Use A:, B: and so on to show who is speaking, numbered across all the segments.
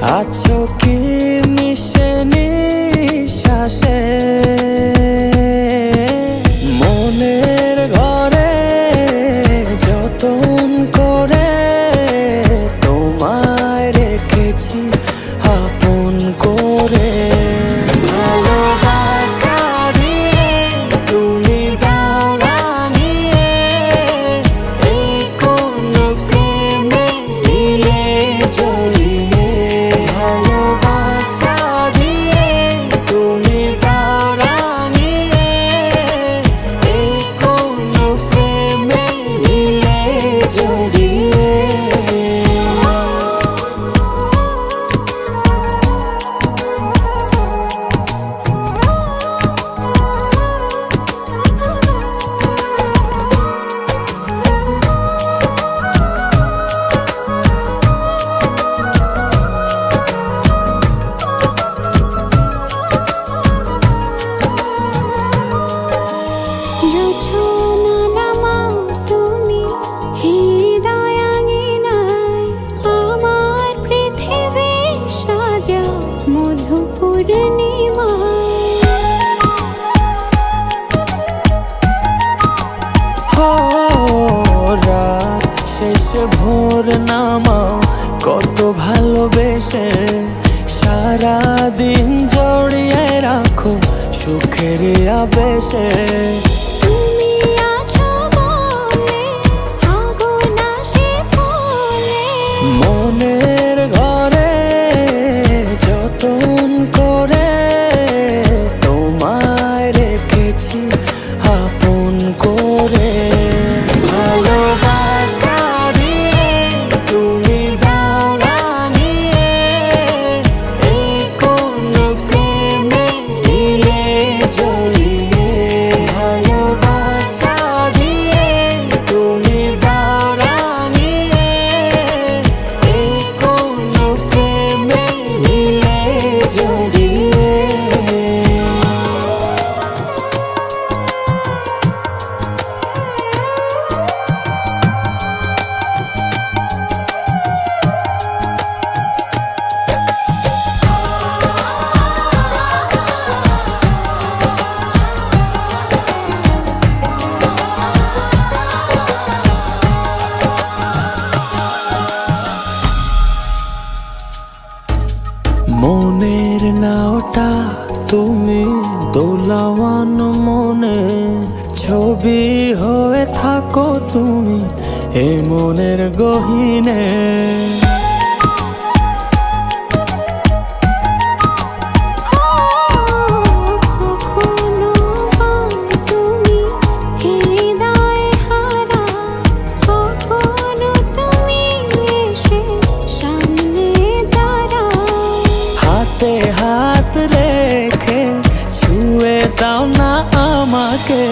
A: আছো কি মিশে নিঃশ্বাসে, মনের ঘরে যতন করে তোমায় রেখেছি আপন করে। ভালোবাসা দিয়ে তুমি দাও রাঙিয়ে, এই কোন প্রেমে দিলে জড়িয়ে। ভালোবাসা দিয়ে তুমি দাও রাঙিয়ে, এই কোন প্রেমে দিলে জড়িয়ে। রাত শেষে ভোর নামাও কত ভালোবেসে, সারাদিন জড়িয়ে রাখো সুখের আবেশে। মনের ঘরে যতন করে তোমায় রেখেছি আপন করে। ভালোবাসা দিয়ে তুমি দাও রাঙিয়ে, এই কোন প্রেমে দিলে জড়িয়ে। ভালোবাসা দিয়ে তুমি দাও রাঙিয়ে, এই কোন প্রেমে দিলে জড়িয়ে। মনের নাওটা তুমি দোলাওয়ান মনে, ছবি হয়ে থাকো তুমি এ মনের গহীনে। হাতে হাত রেখে ছুঁয়ে দাও না আমাকে,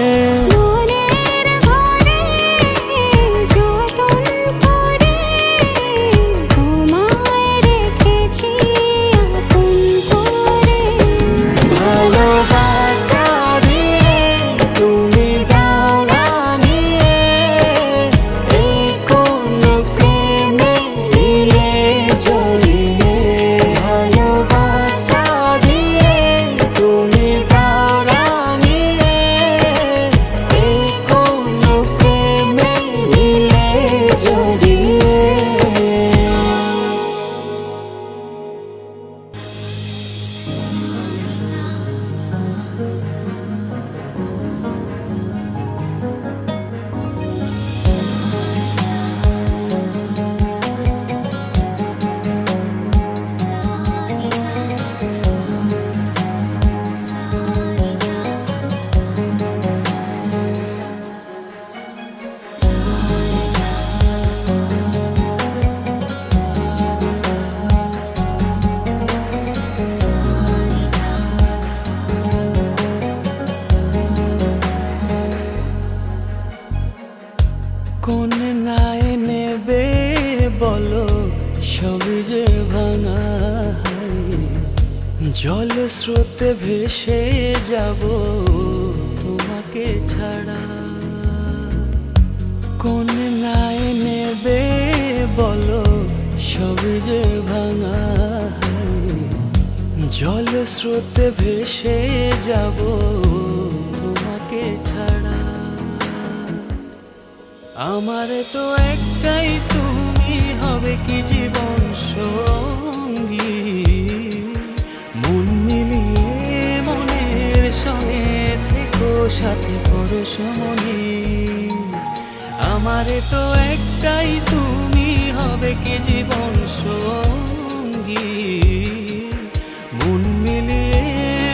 A: কোন নাই নেবে বলো সবই যে ভাঙা, জল স্রোতে ভেসে যাব তোমাকে ছাড়া। কোন নাই নেবে বলো সবই যে ভাঙা। জল স্রোতে ভেসে যাব তোমাকে ছাড়া। আমার তো একটাই তুমি হবে কি জীবন সঙ্গী। মন মিলিয়ে মনের সঙ্গে থেকো সাথে পরশমণি। আমার তো একটাই তুমি হবে কি জীবন সঙ্গী। মন মিলিয়ে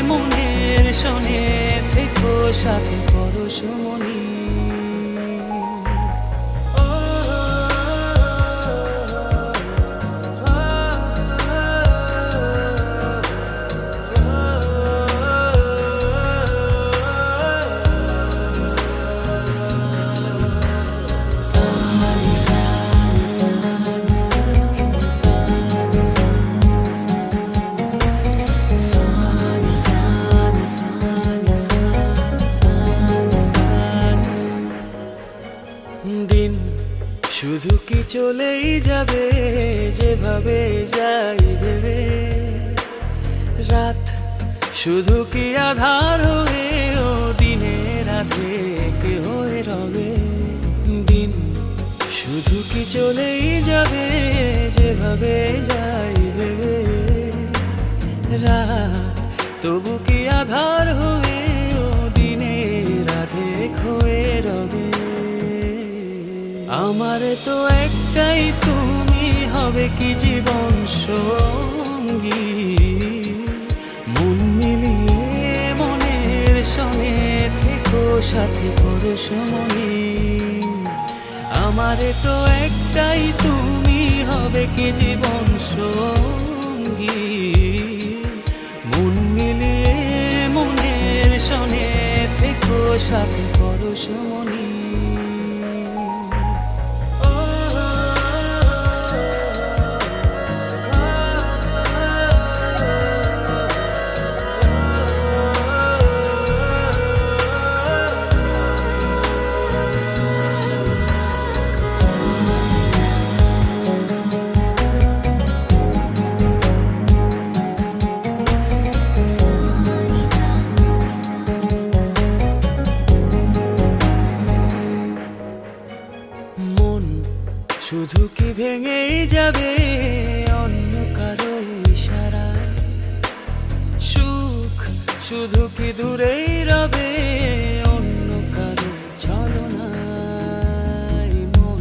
A: মনের সঙ্গে থেকো সাথে পরশমণি। দিন শুধু কি চলেই যাবে যেভাবে যাই ভেবে। রাত শুধু কি আধার হয়ে ও দিনের রাধে কে হয়ে রবে। দিন শুধু কি চলেই যাবে যেভাবে যাই ভেবে। রাত তবু কি আধার হয়ে ও দিনের রাধে হয়ে রবে। আমার তো একটাই তুমি হবে কি জীবন সঙ্গী। মন মিলিয়ে মনের সঙ্গে থেকো সাথে পরশমণি। আমার তো একটাই তুমি হবে কি জীবন সঙ্গী। মন মিলিয়ে মনের সঙ্গে থেকো সাথে পরশমণি। শুধু কি ভেঙেই যাবে অন্য কারো ইশারায়। সুখ শুধু কি দূরেই রবে অন্য কারো ছলনায়। মন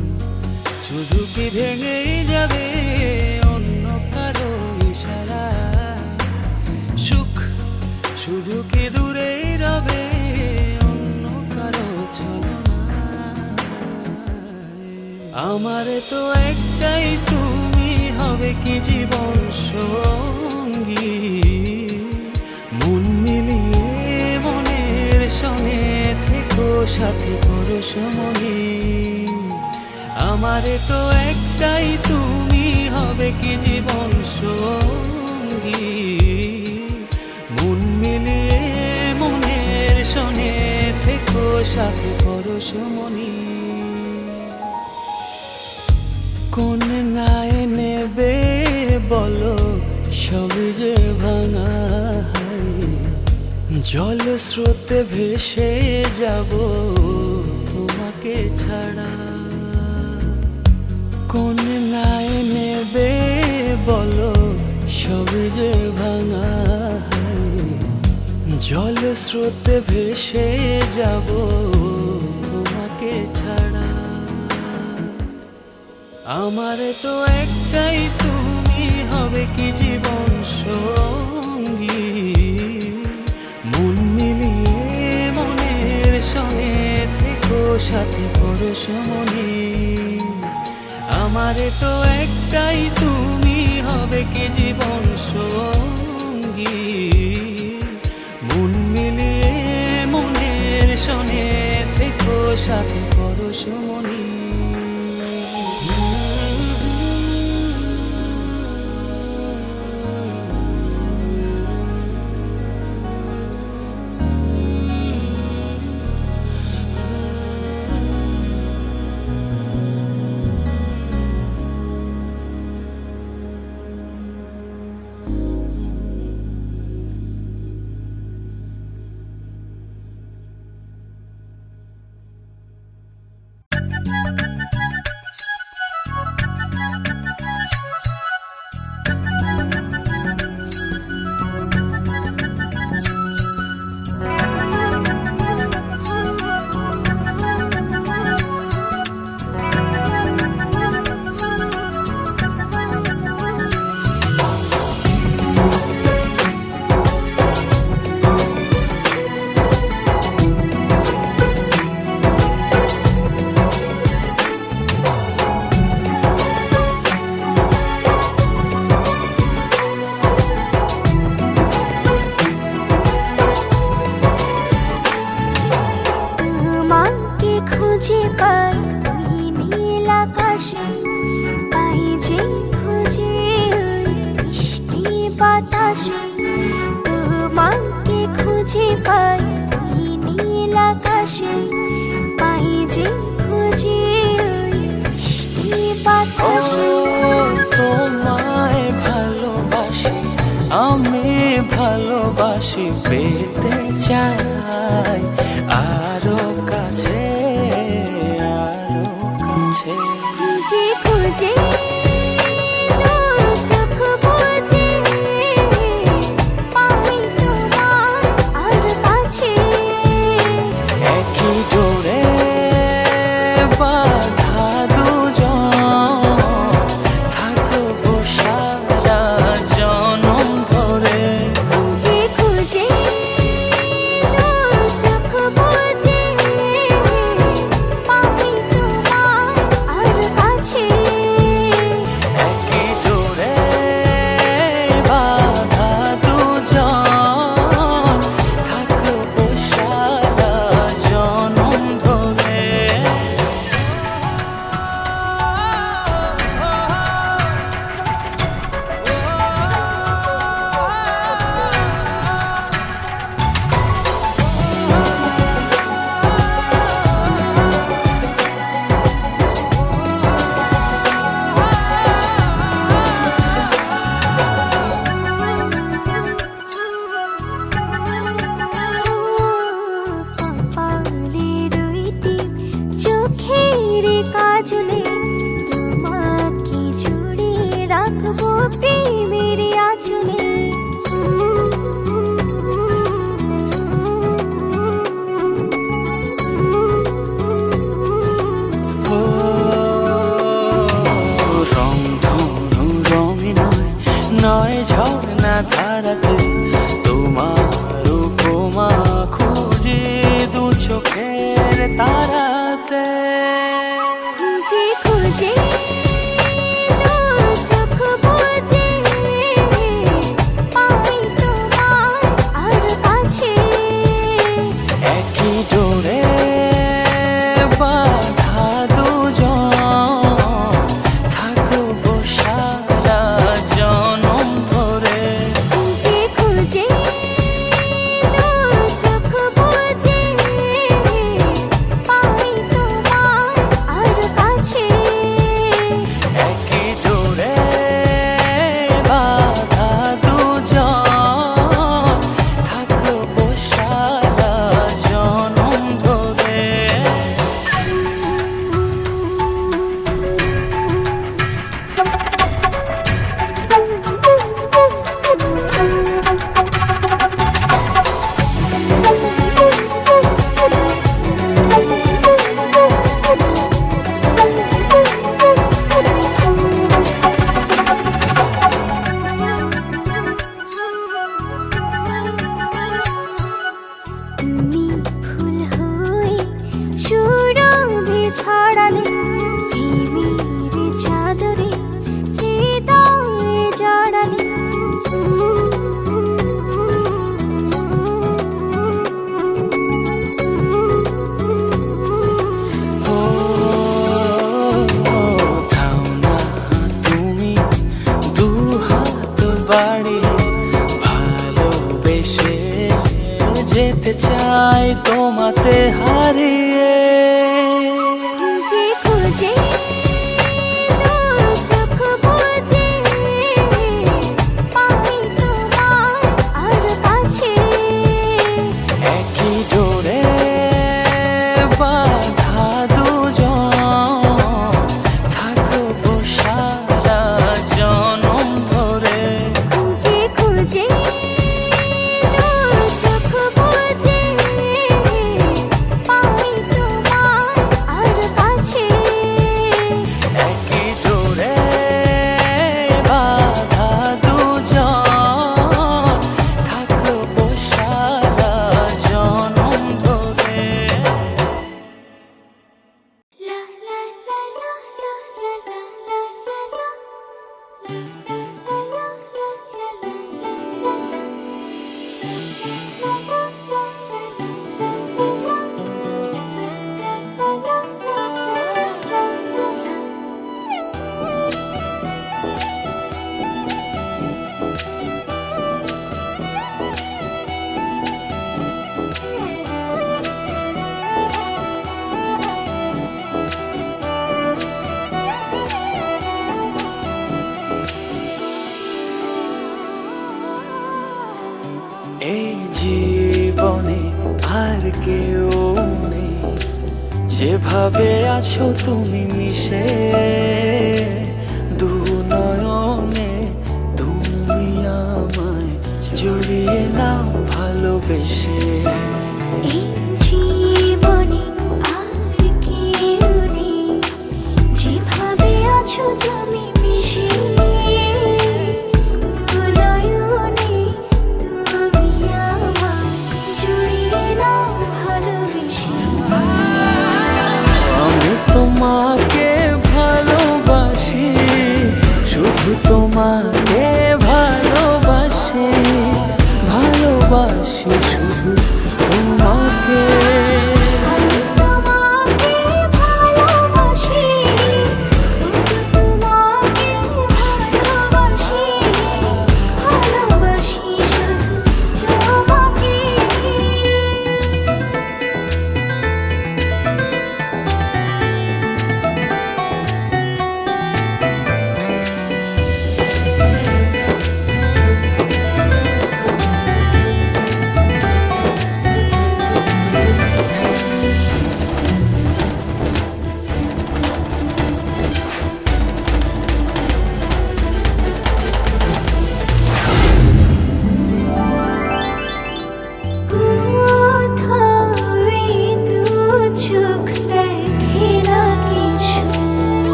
A: শুধু কি ভেঙেই যাবে অন্য কারো ইশারায়। সুখ শুধু কি দূরেই রবে অন্য কারো ছলনায়। আমার তো একটাই তুমি হবে কি জীবন সঙ্গী। মন মিলিয়ে মনের সঙ্গে থেকো সাথে পরশমণি। আমার তো একটাই তুমি হবে কি জীবন সঙ্গী। মন মিলিয়ে মনের সঙ্গে থেকো সাথে পরশমণি। কোন নায়ে নেবে বলো সবই যে ভাঙা। জল স্রোতে ভেসে যাব তোমাকে ছাড়া। কোন নায়ে নেবে বলো সবই যে ভাঙা। জল স্রোতে ভেসে যাব তোমাকে ছাড়া। আমার তো একটাই তুমি হবে কি জীবন সঙ্গী। মন মিলিয়ে মনের সঙ্গে থেকো সাথে পরশমণি। আমার তো একটাই তুমি হবে কি জীবন সঙ্গী। মন মিলিয়ে মনের সঙ্গে থেকো সাথে পরশমণি।
B: বাতাসে তোমাকে খুঁজে পাই এই নীল আকাশে, পাই যে খুঁজে ওই বৃষ্টি বাতাসে।
A: তোমায় ভালোবাসি, আমি ভালোবাসি, পেতে চাই আরো কাছে, আরো কাছে।
B: খুঁজে খুঁজে চোখ বুজে পাই তোমার আর কাছে,
A: একই ডোরে বাঁধা দুজন, থাকবো সারা জনম ধরে।
B: খুঁজে খুঁজে চোখ বুজে পাই তোমার আর কাছে,
A: একই ডোরে বাঁধা দুজন, থাকবো সারা জনম ধরে।
B: কপালে রইটি চোখের কাজলে তোমাকে জুড়ে রাখবো প্রেমের আঁচলে।
A: রংধনু রঙে নয়, নয় ঝর্ণা ধারাতে, তোমার উপমা খুঁজে দু চোখের তারাতে।
B: খুঁজে খুঁজে চোখ বুজে পাই তোমার আর কাছে,
A: একই ডোরে বাঁধা দুজন, থাকবো সারা জনম ধরে।
B: খুঁজে খুঁজে চোখ বুজে পাই তোমার আর কাছে,
A: একই ডোরে বাঁধা দুজন, থাকবো সারা জনম ধরে।
B: তুমি ফুল হয়ে সুরভি ছড়ালে প্রেমের চাদরে হৃদয়ে জড়ালে,
A: ও থাও না তুমি দু হাত বাড়িয়ে, ভালোবেসে যেতে চাই তোমাতে হারিয়ে।
B: খুঁজে খুঁজে চোখ বুজে পাই তোমার আর কাছে,
A: একই ডোরে বাঁধা দুজন, থাকবো সারা জনম ধরে।
B: খুঁজে খুঁজে চোখ বুজে পাই তোমার
A: এই জীবনে আর কেউ নেই, যেভাবে আছো তুমি মিশে দু নয়নে, তুমি আমায় জড়িয়ে নাও ভালোবেসে।
B: এই জীবনে আর কেউ নেই, যেভাবে আছো তুমি মিশে দু নয়নে, তুমি আমায় জড়িয়ে নাও ভালোবেসে।
A: আমি তোমাকে ভালোবাসি, শুধু তোমাকে ভালোবাসি, ভালোবাসি শুধু তোমাকে।
B: আমি তোমাকে ভালোবাসি, শুধু তোমাকে ভালোবাসি, ভালোবাসি শুধু তোমাকে।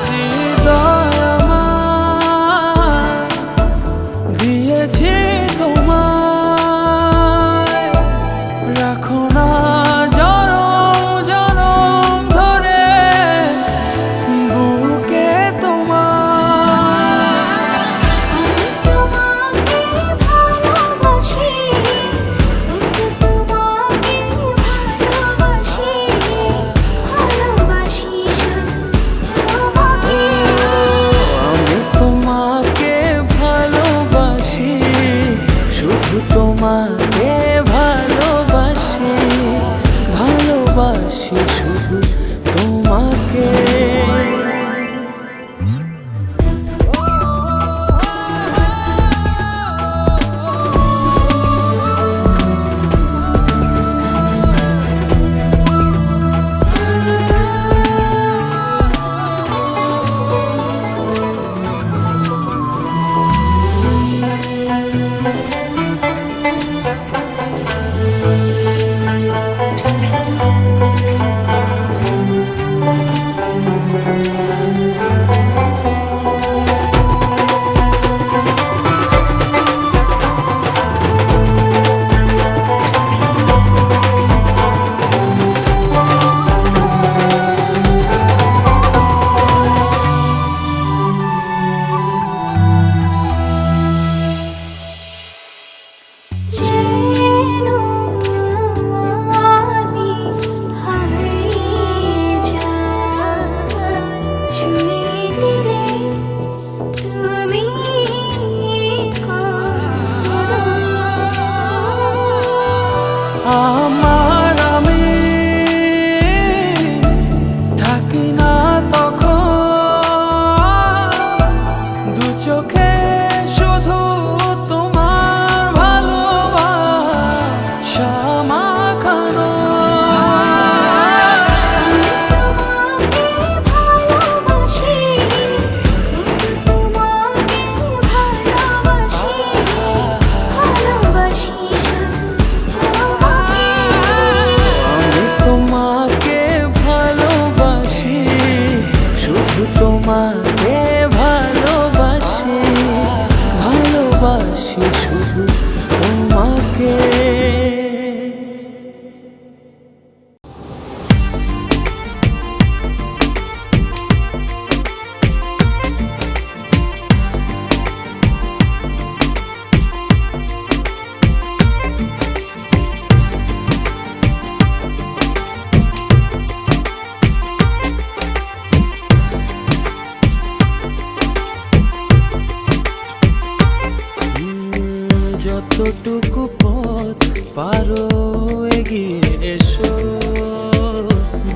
A: হৃদয় আমার দিয়েছি তোমায়, রাখো না জনম জনম ধরে বুকে তোমায়।
B: তোমাকে ভালোবাসি, তোমাকে ভালোবাসি, ভালোবাসি শুধু তোমাকে।
A: আমি তোমাকে ভালোবাসি, শুধু তোমাকে ভালোবাসি, ভালোবাসি শুধু তোমাকে।
B: যেন আমি হারিয়ে যাই, ছুঁয়ে দিলে তুমি কাঁদো।
A: আমার আমি থাকি না তখন, দু চোখে শুধু তোমার ভালোবাসা মাখানো।
B: ভালোবাসি, তোমাকে ভালোবাসি, ভালোবাসি শুধু তোমাকে।
A: আমি তোমাকে ভালোবাসি, শুধু তোমাকে ভালোবাসি, ভালোবাসি শুধু তোমাকে। যতটুকু পথ পারো এগিয়ে এসো,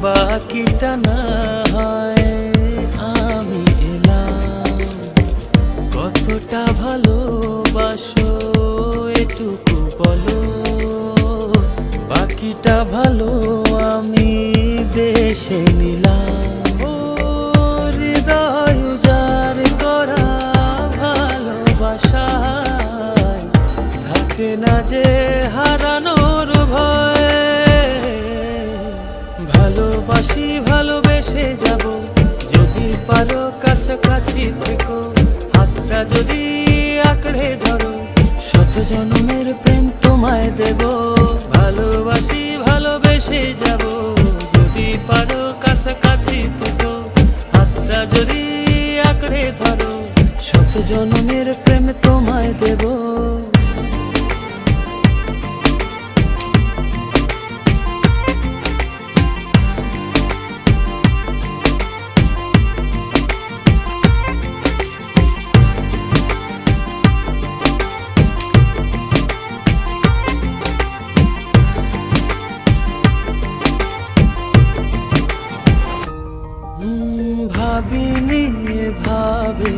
A: বাকি বাকিটা না হয় আমি এলাম। কতটা ভালোবাসো এটুকু বলো, বাকিটা ভালো আমি বেশে নিলাম। ও হৃদয় উজাড় করা ভালোবাসায় থাকে না যে হারানোর ভয়। ভালোবাসি ভালোবেসে যাব, যদি পারো কাছাকাছি থেকো, হাতটা যদি আঁকড়ে ধরো, শত জন্মের প্রেম তোমায় দেব। ভালোবাসি ভালোবেসে যাব, যদি পারো কাছাকাছি থেকো, হাতটা যদি আঁকড়ে ধরো, শত জন্মের প্রেম তোমায় দেব। ভাবিনি ভাবে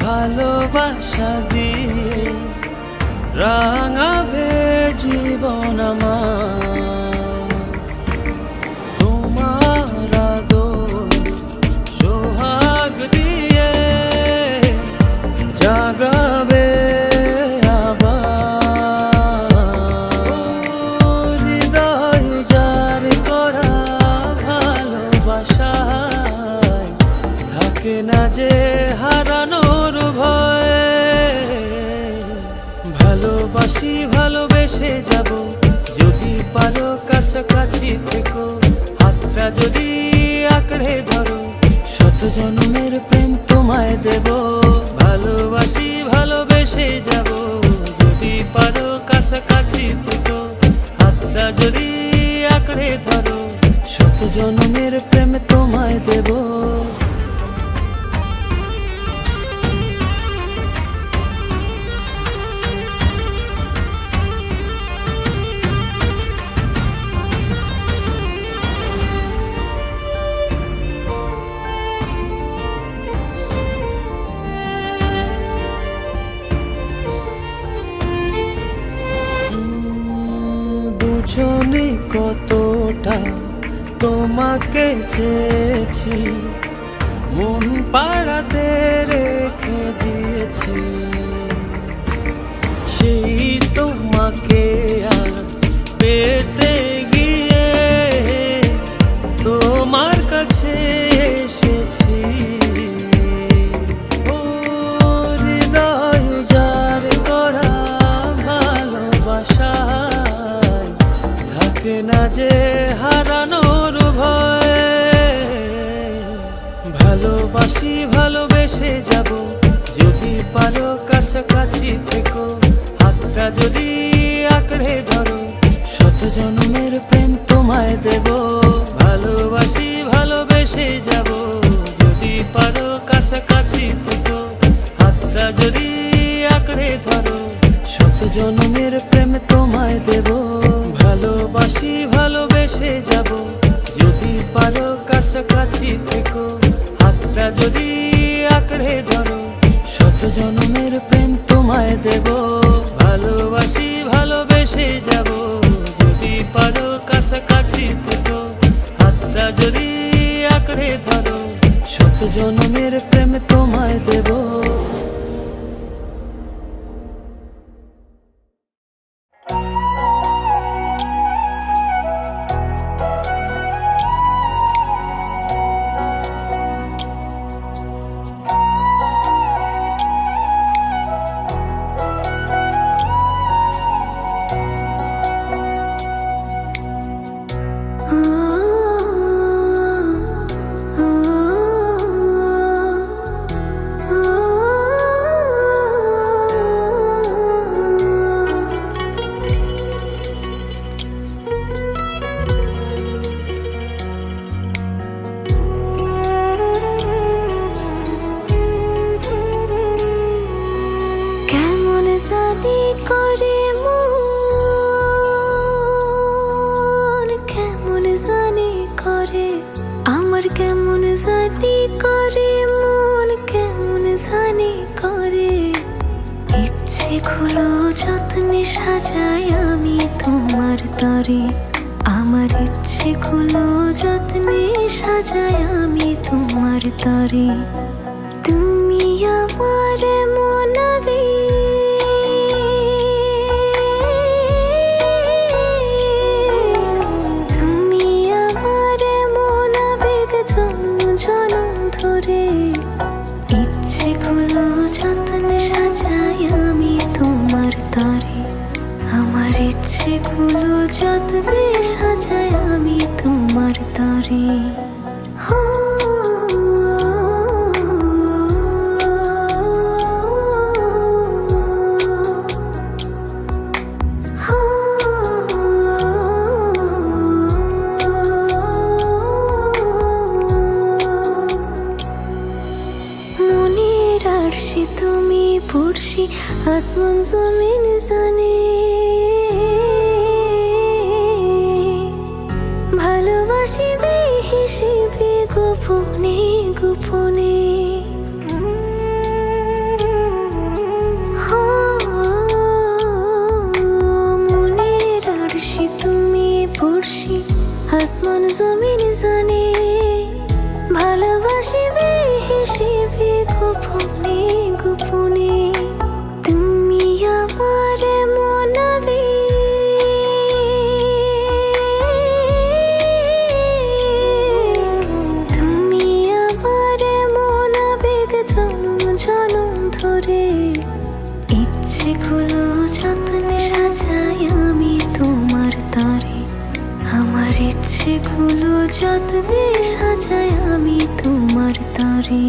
A: ভালোবাসা দিয়ে রাঙাবে জীবন আমার। তোমার আদর সোহাগ দিয়ে জাগাবে আবার। হৃদয় উজাড় করা ভালোবাসায় থাকে না যে হারানোর ভয়। ভালোবাসি ভালোবেসে যাব, যদি পারো কাছাকাছি থেকো, হাতটা যদি আঁকড়ে ধরো, শত জন্মের প্রেম তোমায় দেব। ভালোবাসি ভালোবেসে যাব, যদি পারো কাছাকাছি থেকো, হাতটা যদি আঁকড়ে ধরো, শত জন্মের প্রেম তোমায় দেব। বুঝনি কতটা তোমাকে চেয়েছি, মন পাড়াতে রেখে দিয়েছি। সেই তোমাকে আজ পেতে গিয়ে তোমার কাছে এসেছি। ও হৃদয় উজাড় করা ভালোবাসায় থাকে না যে হারানোর ভয়। ভালোবাসি ভালোবেসে যাব, যদি পারো কাছাকাছি থেকো, হাতটা যদি আঁকড়ে ধরো, শত জন্মের প্রেম তোমায় দেব। ভালোবাসি ভালোবেসে যাব, যদি পারো কাছাকাছি থেকো, হাতটা যদি আঁকড়ে ধরো, শত জন্মের প্রেম তোমায় দেব। ভালোবাসি ভালোবেসে যাব, যদি পারো কাছাকাছি থেকো, হাতটা যদি আঁকড়ে ধরো, শত জন্মের প্রেম তোমায় দেব। ভালোবাসি ভালোবেসে যাব, যদি পারো কাছাকাছি থেকো, হাতটা যদি আঁকড়ে ধরো, শত জন্মের প্রেম তোমায় দেব।
B: ah, ah, ah, ah. জানি করে মন কেমন জানি করে, ইচ্ছেগুলো যত্নে সাজাই আমি তোমার তরে। আমার ইচ্ছেগুলো যত্নে সাজাই আমি তোমার তরে। তুমি আমার মনাবে, তুমি আমার মনাবেগ জন্ম জনম ধরে। ইচ্ছেগুলো যত্নে সাজাই আমি তোমার তরে। আমার ইচ্ছেগুলো যত্নে সাজাই আমি তোমার তরে। হো মনের আরশি তুমি পড়শি, আসমান জমিন জানে। ভালোবাসি বেহিসেবে গোপনে গোপনে। মনের আরশি তুমি পড়শি, আসমান জমিন জানে। ভালোবাসি বেহিসেবে গোপনে গোপনে। তুমি আমার মনাবে, তুমি আমার মনাবেগ জনম জনম ধরে। ইচ্ছেগুলো যত্নে সাজাই আমি তোমার তরে। আমার ইচ্ছেগুলো যত্নে সাজাই আমি তোমার তরে।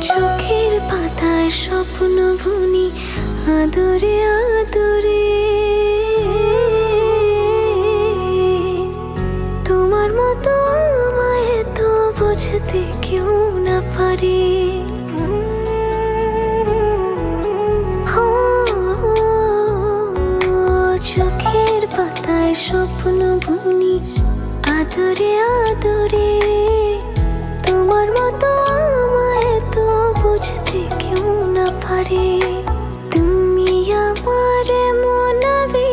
B: চোখের পাতায় স্বপ্ন বুনি আদরে আদরে। তোমার মতো আমায় তো বুঝতে কেউ না পারে। চোখের পাতায় স্বপ্ন বুনি আদরে আদরে। তোমার মতো আমায় তো বুঝতে কেউ না পারে। তুমি আমার মনাবে,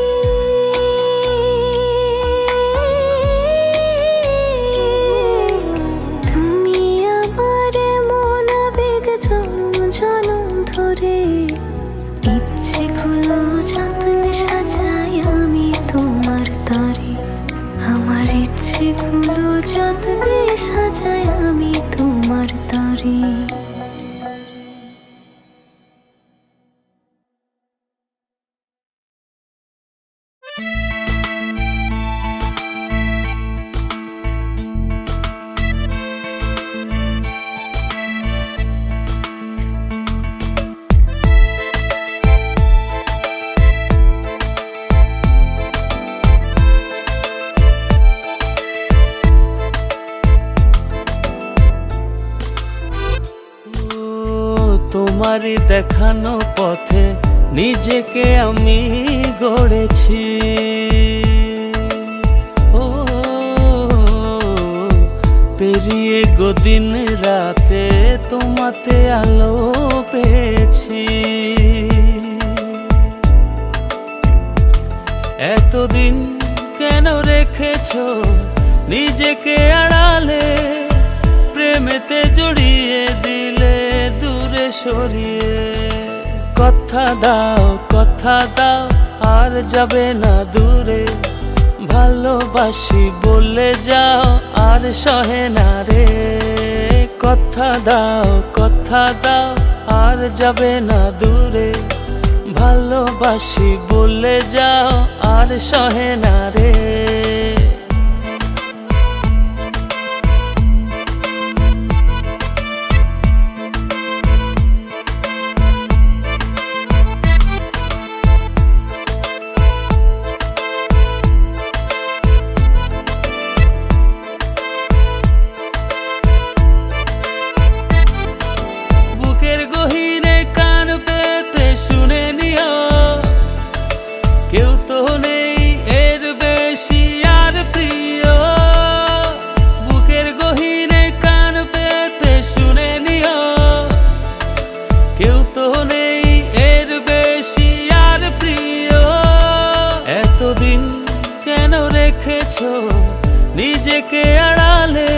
B: তুমি আমার মনাবেগ জন্ম জনম ধরে। ইচ্ছেগুলো যত্নে সাজাই আমি তোমার তরে। আমার ইচ্ছেগুলো যত্নে সাজাই আমি তোমার তরে।
A: তোমারই দেখানো পথে নিজেকে আমি গড়েছি। ও পেরিয়ে গদিন রাতে তোমাতে আলো পেয়েছি। এতদিন কেন রেখেছো নিজেকে আড়ালে, প্রেমেতে জড়িয়ে দিলে দূরে সরিয়ে। কথা দাও আর যাবে না দূরে, ভালোবাসি বলে যাও আর সহে না রে। কথা দাও আর যাবে না দূরে, ভালোবাসি বলে যাও আর সহে না রে। রেখেছো নিজেকে আড়ালে,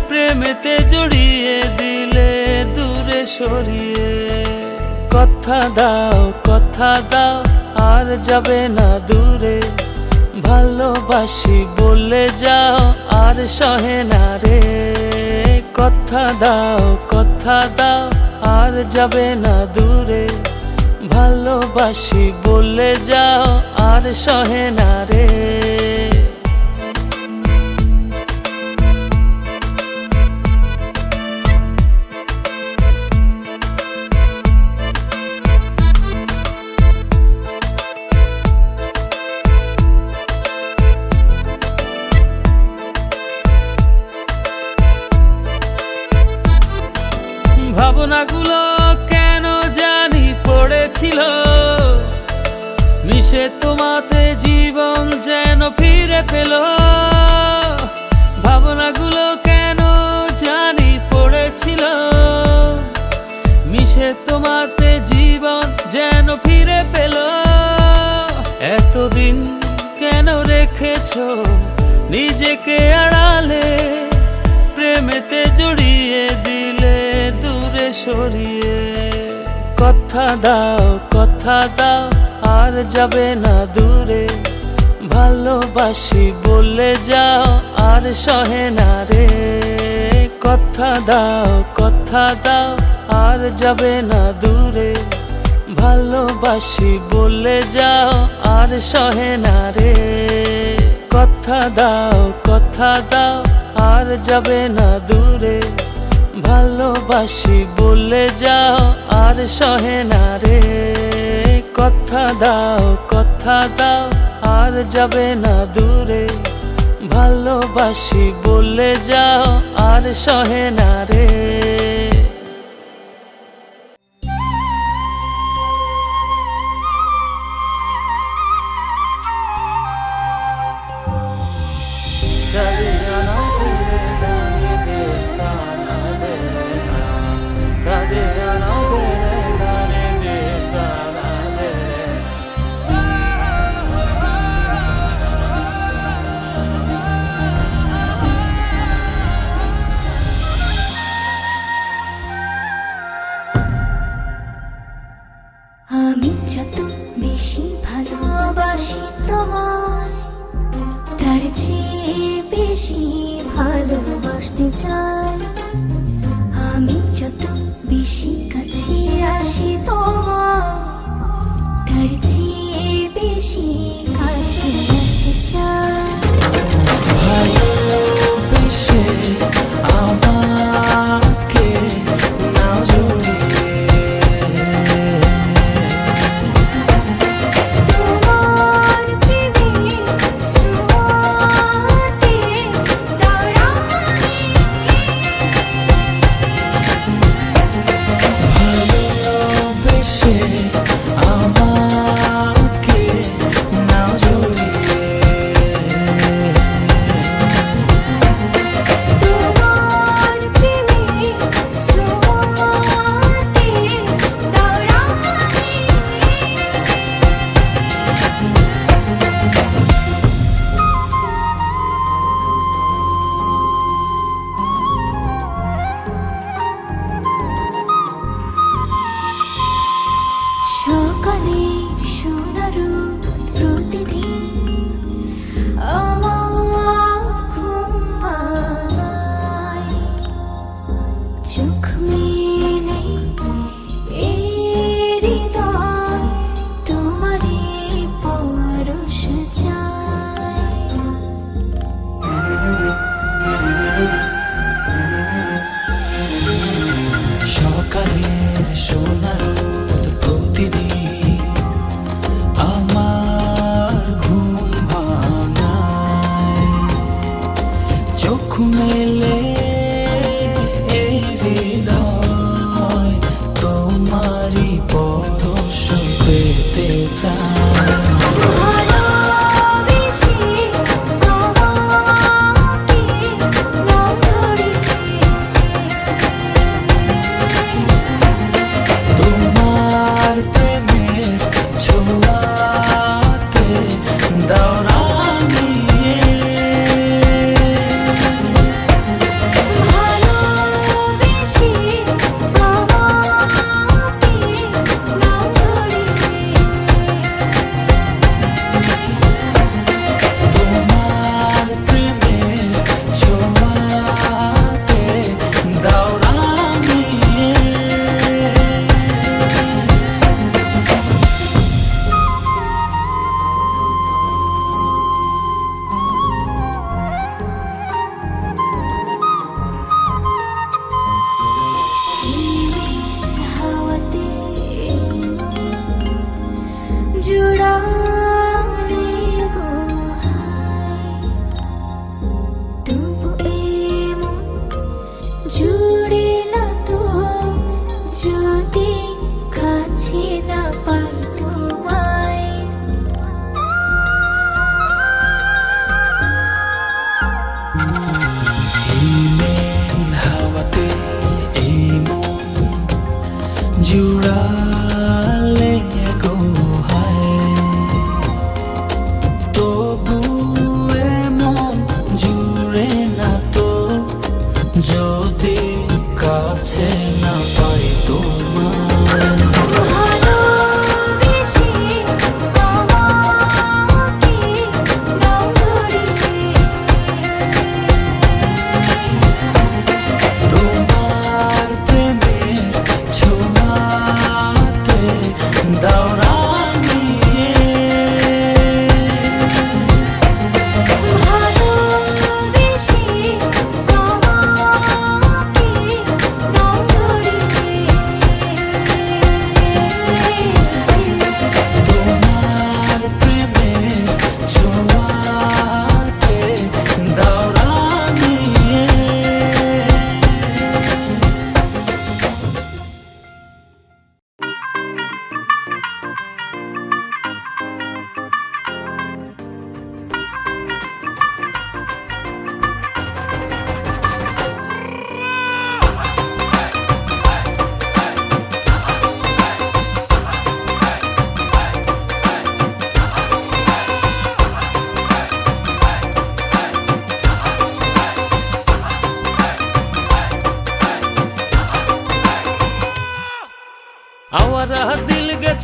A: প্রেমেতে জড়িয়ে দিলে দূরে সরিয়ে। কথা দাও আর যাবে না দূরে, ভালোবাসি বলে যাও আর সহে না রে। কথা দাও আর যাবে না দূরে, ভালোবাসি বলে যাও আর সহে না রে। ভাবনাগুলো কেন জানি পড়েছিল মিশে, তোমাতে জীবন যেন ফিরে পেল। ভাবনাগুলো কেন জানি পড়েছিল মিশে, তোমাতে জীবন যেন ফিরে পেল। এতদিন কেন রেখেছো নিজেকে আড়ালে, প্রেমেতে জড়িয়ে দিলে দূরে সরিয়ে। কথা দাও আর যাবে না দূরে, ভালোবাসি বলে যাও আর সহে না রে। কথা দাও আর যাবে না দূরে, ভালোবাসি বলে যাও আর সহে না রে। কথা দাও আর যাবে না দূরে, ভালোবাসি বলে যাও আর সহে না রে। কথা দাও আর যাবে না দূরে, ভালোবাসি বলে যাও আর সহে না রে।
B: আমি যত বেশি ভালোবাসি তোমায়, তার চেয়ে বেশি ভালোবাসতে চাই। আমি যত বেশি কাছে আসি তোমায়, তার চেয়ে বেশি কাছে আসতে চাই।
A: ভালোবেসে আমাকে নাও জড়িয়ে,
B: তোমার প্রেমে ছোঁয়াতে দাঁড়াই।
A: ভালোবেসে আমাকে নাও জড়িয়ে,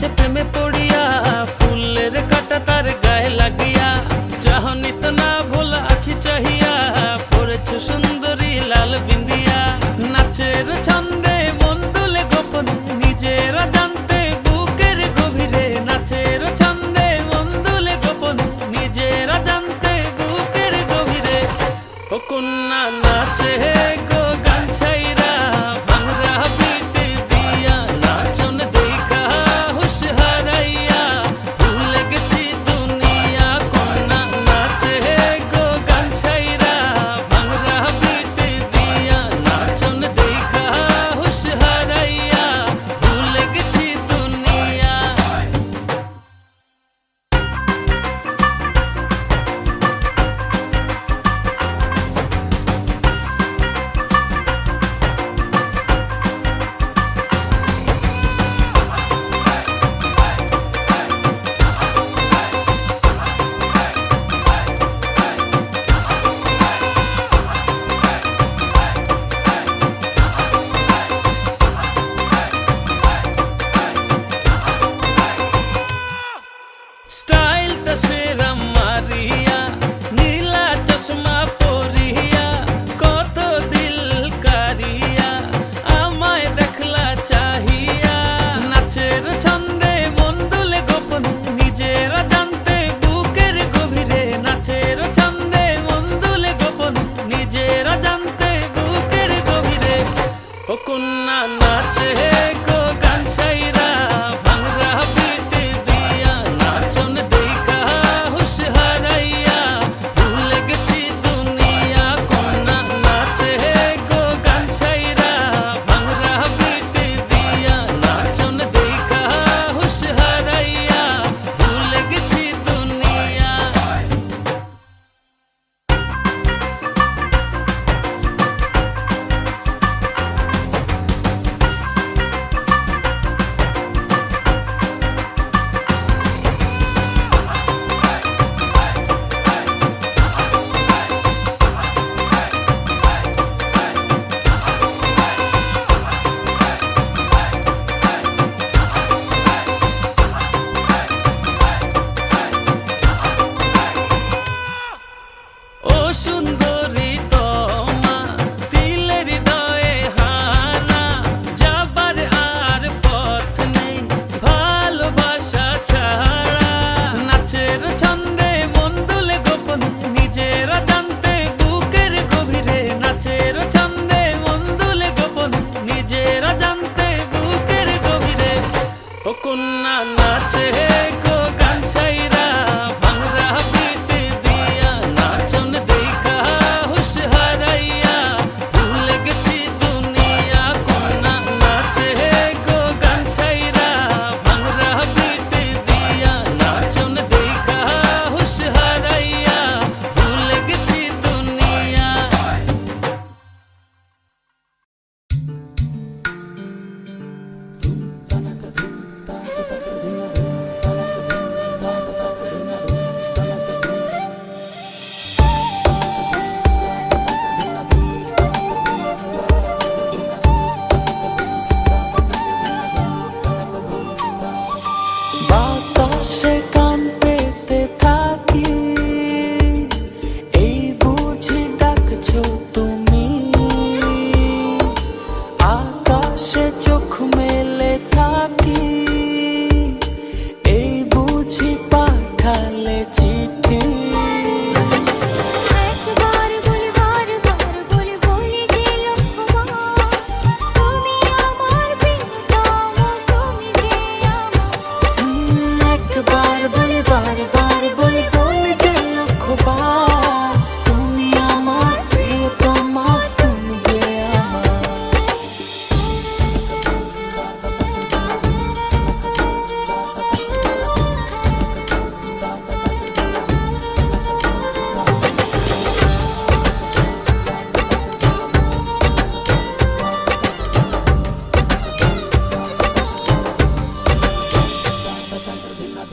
A: আছে প্রেমে পড়িয়া, ফুলের কাটা তার গায়ে লাগিয়া, চাহনি তো না ভোলা আছি চাহিয়া, পড়েছ সুন্দরী লাল বিন্দিয়া। নাচের ছন্দে মন দুলে গোপনে, নিজেরা জানতে বুকের গভীরে, নাচের ছন্দে মন দুলে গোপনে, নিজেরা জানতে বুকের গভীরে। ও কন্যা নাচে গো গান ছাইরা, ভাঙরা পিট দিয়া, নাচন দেখা হুশ হারাইয়া, ভুলে গেছি দুনিয়া। কন্যা নাচে গো গান ছাইরা, ভাঙরা পিট দিয়া, নাচন দেখা হুশ হারাইয়া, ভুলে গেছি দুনিয়া। স্টাইলটা সেরা মারিয়া, নীলা চশমা পরিয়া, কত দিল কারিয়া, আমায় দেখলা চাহিয়া। নাচের ছন্দে মন দুলে গোপনে, নিজেরা জানতে বুকের গভীরে, নাচের ছন্দে মন দুলে গোপনে, নিজেরা জানতে বুকের গভীরে। ও কন্যা নাচে গো গান ছাইরা, ভাঙরা পিট দিয়া, নাচন দেখা হুশ হারাইয়া, ভুলে গেছি দুনিয়া। কন্যা নাচে গো গান ছাইরা, ভাঙরা পিট দিয়া, নাচন দেখা হুশ হারাইয়া, ভুলে গেছি দুনিয়া। ও সুন্দরী তোমা, তিলের হৃদয়ে হানা, যাবার আর পথ নেই ভালোবাসা ছাড়া। নাচের ছন্দে মন দুলে গোপনে, নিজেরা জানতে বুকের গভীরে, নাচের ছন্দে মন দুলে গোপনে, নিজেরা জানতে বুকের গভীরে। ও কন্যা নাচে গো গান ছাইরা, ভাঙরা পিট দিয়া, নাচন দেখা হুশ হারাইয়া, ভুলে গেছি দুনিয়া। কন্যা নাচে গো গান ছাইরা, ভাঙরা পিট দিয়া, নাচন দেখা হুশ হারাইয়া, ভুলে গেছি দুনিয়া। বাতাসে কান পেতে থাকি, এই বুঝি ডাকছো তুমি। আকাশে চোখ মেলে থাকি, এই বুঝি পাঠালে চিঠি।
B: একবার বলি বারবার বলি বলি যে লক্ষ্যবার, তুমি আমার প্রিয়তম, তুমি যে আমার।
A: একবার বলি বারবার বলি বলি যে লক্ষ্যবার, তুমি আমার প্রিয়তমা, তুমি যে আমার।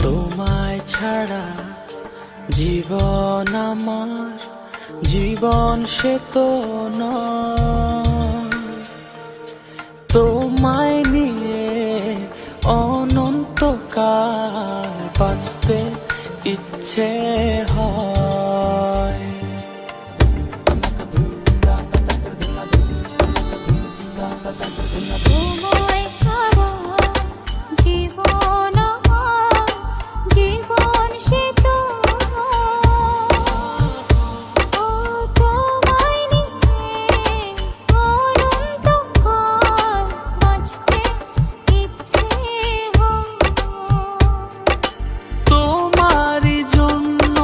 A: তোমায় ছাড়া জীবন আমার, জীবন সে তো নয়। তোমায় নিয়ে অনন্ত হয়।
B: তোমায় ছাড়া জীবন আমার, জীবন সে তো ও তোমায় নিয়ে অনন্তকাল বাঁচতে ইচ্ছে হয়।
A: তোমারই জন্য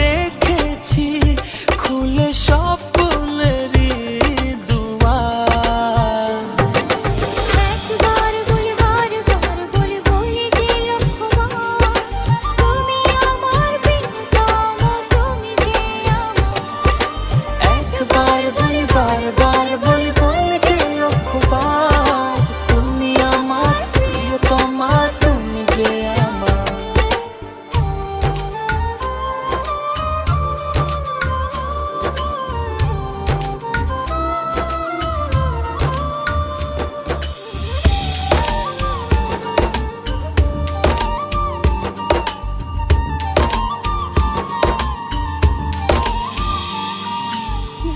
A: রেখেছি খুলে স্বপ্নেরই দুয়ার।
B: একবার বলি বারবার বলি বলি যে লক্ষবার, তুমি আমার প্রিয়তম, তুমি যে আমার।
A: একবার বলি বারবার বলি বলি যে লক্ষবার, তুমি আমার প্রিয়তমা, তুমি যে আমার।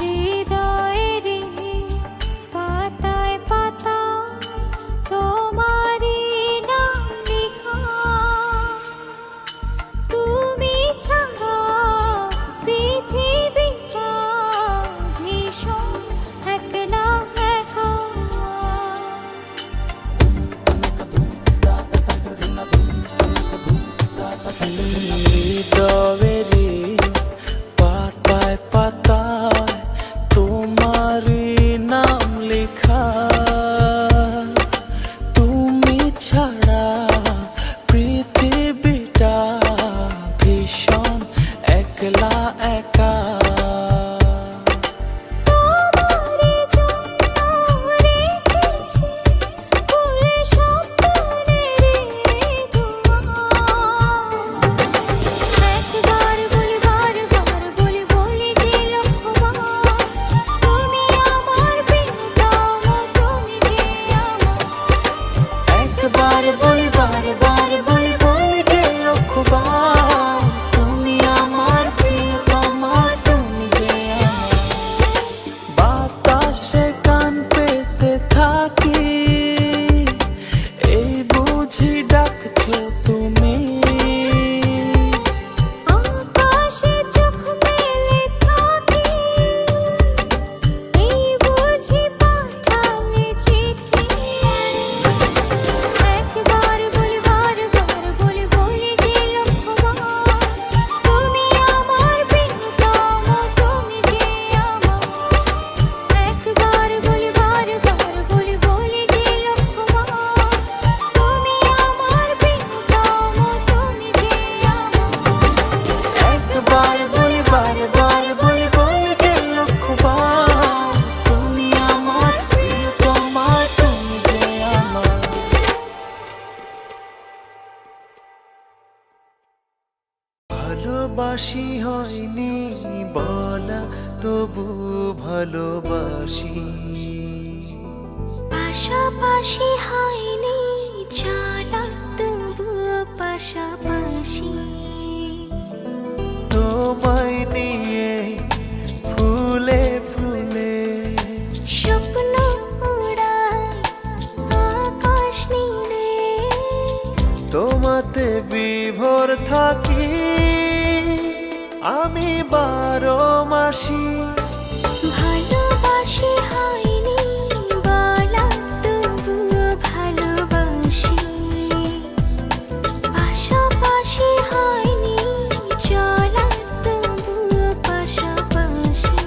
B: হৃদয়েরই পাতায় পাতায় তোমারই নাম লেখা, তুমি ছাড়া পৃথিবীটা ভীষণ একলা একা।
A: হৃদয়েরই পাতায় পাতায় তোমারই নাম লেখা, তুমি ছাড়া পৃথিবীটা ভীষণ একলা একা।
B: তোমারই জন্য রেখেছি খুলে স্বপ্নেরই দুয়ার। একবার বলি বারবার বলি বলি যে লক্ষবার, তুমি আমার প্রিয়তম, তুমি যে আমার।
A: একবার বলি বারবার বলি বলি যে লক্ষবার, তুমি আমার প্রিয়তমা, তুমি যে আমার। বাতাসে গান পেতে থাকি, এই বুঝি ডাকছো তুমি।
B: আকাশে চোখ মেলে থাকি, এই বুঝি পাঠালে চিঠি। একবার বলি বারবার বলি বলি যে লক্ষবার, তুমি আমার প্রিয়তম, তুমি যে আমার। একবার বলি বারবার বলি বলি যে লক্ষবার, তুমি আমার প্রিয়তম, তুমি যে আমার।
A: একবার বলি বারবার বলি বলি যে লক্ষবার, তুমি আমার প্রিয়তমা, তুমি যে আমার। ভালোবাসি হয়নি বলা, তবু ভালোবাসি।
B: পাশাপাশি হয়নি চলা, তবুও পাশাপাশি।
A: তোমায় নিয়ে ফুলে ফুলে
B: স্বপ্ন উড়ায় আকাশ নীলে,
A: তোমাতে বিভোর থাকি আমি 12 মাসি।
B: ভালোবাসি হয়নি বলা, তবুও ভালোবাসি। পাশাপাশি হয়নি চলা, তবুও পাশাপাশি।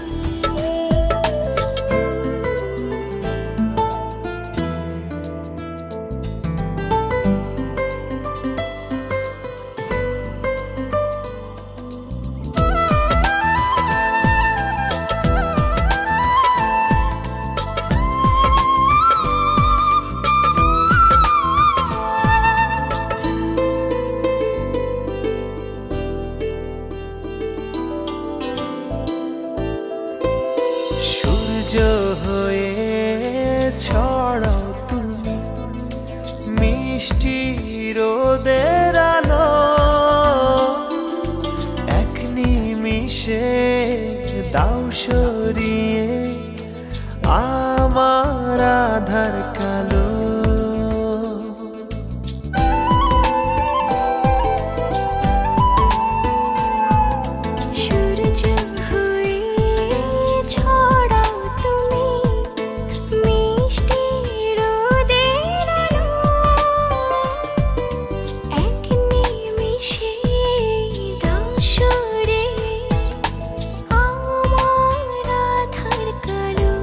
A: সূর্য হয়ে ছড়াও তুমি মিষ্টি রোদের আলো, এক নিমিষে দাও সরিয়ে আমার আধার কালো।
B: সূর্য হয়ে ছড়াও তুমি মিষ্টি রোদের আলো, এক নিমিষে দাও সরিয়ে আমার আধার কালো।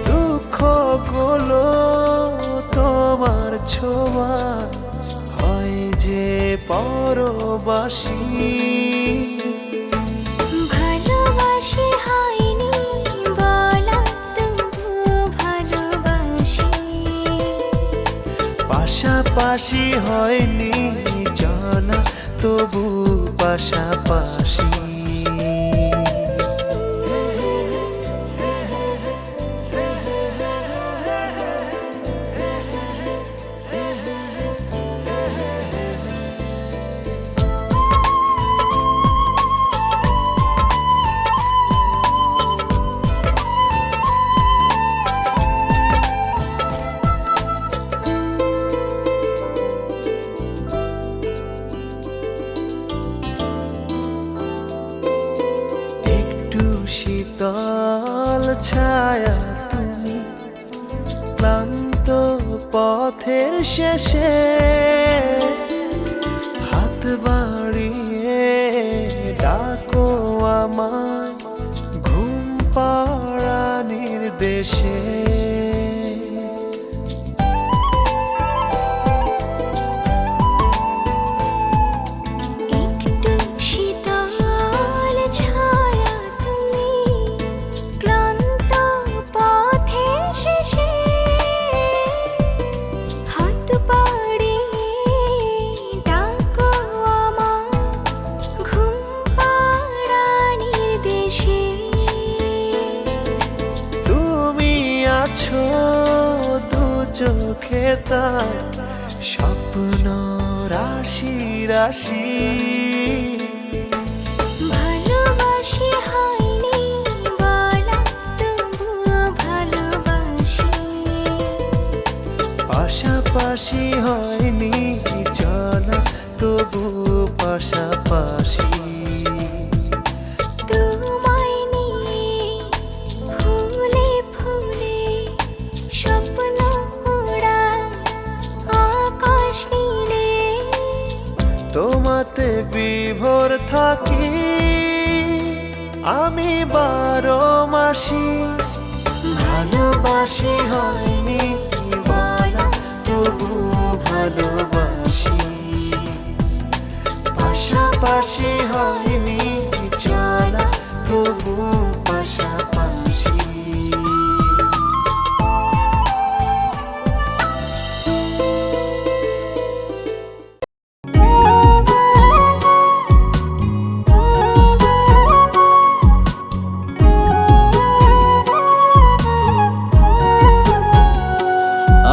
A: দুঃখগুলো তোমার ছোঁয়া হয় যে পরবাসী,
B: ভালোবাসি হয়নি বলা তবু ভালোবাসি,
A: পাশাপাশি হয়নি চলা তবু পাশাপাশি। একটু শীতল ছায়া তুমি ক্লান্ত পথের শেষে, হাত বাড়িয়ে ডাকো আমায় ঘুম পাড়ানির দেশে।
B: একটু শীতল ছায়া তুমি ক্লান্ত পথের শেষে, হাত বাড়িয়ে ডাকো আমায় ঘুম পাড়ানির দেশে।
A: তুমি আছো দু চোখে তার স্বপ্ন রাশি রাশি,
B: ভালোবাসি হয়নি বলা তবু ভালোবাসি,
A: পাশাপাশি হয়নি চলা তবু পাশাপাশি।
B: তোমায় নিয়ে ফুলে ফুলে স্বপ্ন ওড়ায় আকাশ নীলে,
A: তোমাতে বিভোর থাকি আমি 12 মাসি, ভালোবাসি হয়নি বলা তবু ভালোবাসি, পাশাপাশি হয়নি চলা তবু পাশাপাশি।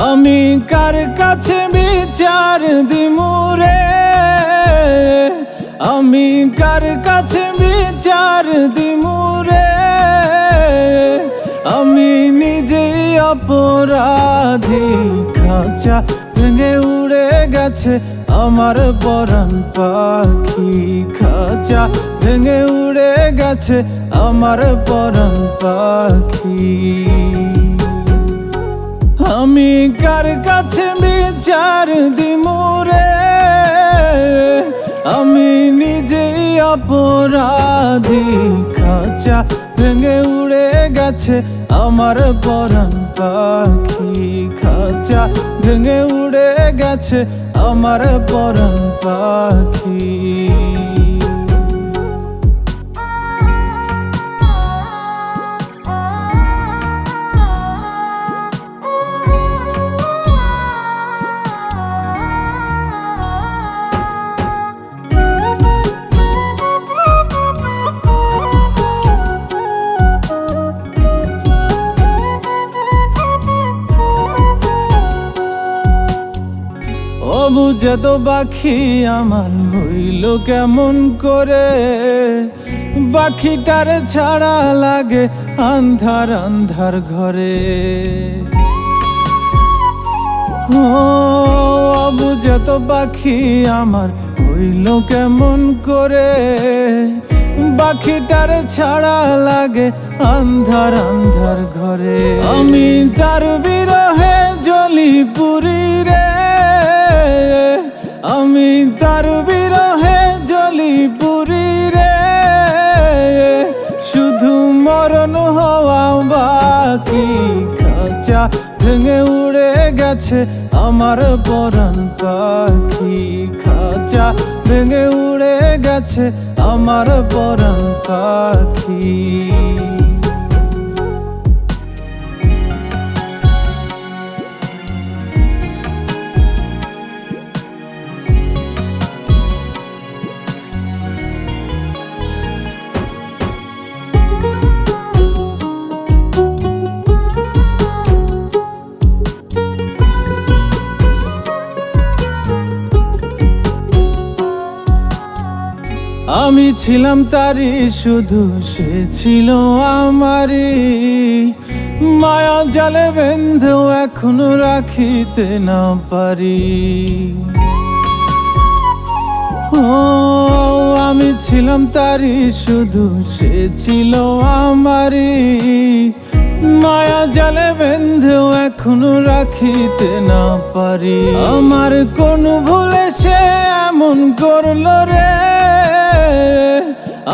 C: আমি কার কাছে বিচার দিমুরে, আমি কার কাছে বিচার দিমুরে, আমি নিজেই অপরাধী। খাঁচা ভেঙে উড়ে গেছে আমার পরাণ পাখি, খাঁচা ভেঙে উড়ে গেছে আমার পরাণ পাখি। আমি কার কাছে বিচার দিমুরে, আমি নিজেই অপরাধী। খাঁচা ভেঙে উড়ে গেছে আমার পরাণ পাখি, খাঁচা ভেঙে উড়ে গেছে আমার পরাণ পাখি। বুঝে তো পাখি আমার হইল কেমন করে, পাখিটারে ছাড়া লাগে আন্ধার আন্ধার ঘরে। ও বুঝে তো পাখি আমার হইল কেমন করে, পাখিটারে ছাড়া লাগে আন্ধার আন্ধার ঘরে। আমি তার বিরহে জ্বলি পুরি রে, আমি তার বিরহে জ্বলি পুরি রে, শুধু মরণ হওয়া বাকি। খাঁচা ভেঙে উড়ে গেছে আমার পরাণ পাখি, খাঁচা ভেঙে উড়ে গেছে আমার পরাণ পাখি। আমি ছিলাম তারি শুধু সে ছিল আমারই, মায়া জালে বেঁধেও এখনো রাখিতে না পারি। ও আমি ছিলাম তারি শুধু সে ছিল আমারই, মায়া জালে বেঁধেও এখনো রাখিতে না পারি। আমার কোন ভুলে সে এমন করলো রে,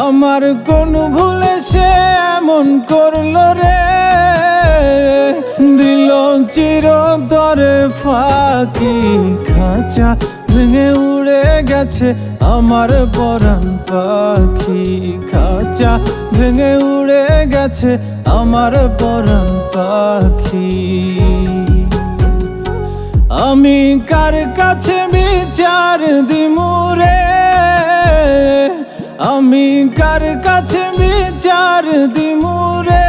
C: আমার কোন ভুলে সে এমন করলো রে, দিল চিরতরে ফাঁকি। খাঁচা ভেঙে উড়ে গেছে আমার পরাণ পাখি, খাঁচা ভেঙে উড়ে গেছে আমার পরাণ পাখি। আমি কার কাছে বিচার দিমু রে, আমি কার কাছে বিচার দিমু রে,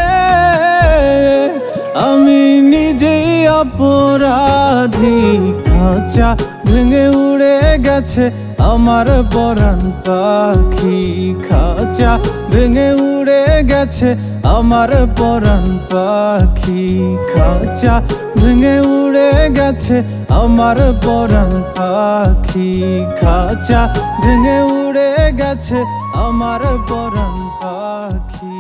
C: আমি নিজেই অপরাধী। খাঁচা ভেঙে উড়ে গেছে আমার পরাণ পাখি, খাঁচা ভেঙে উড়ে গেছে আমার পরাণ পাখি, খাঁচা ভেঙে উড়ে গেছে আমার পরাণ পাখি, খাঁচা ভেঙে উড়ে গেছে আমার পরাণ পাখি।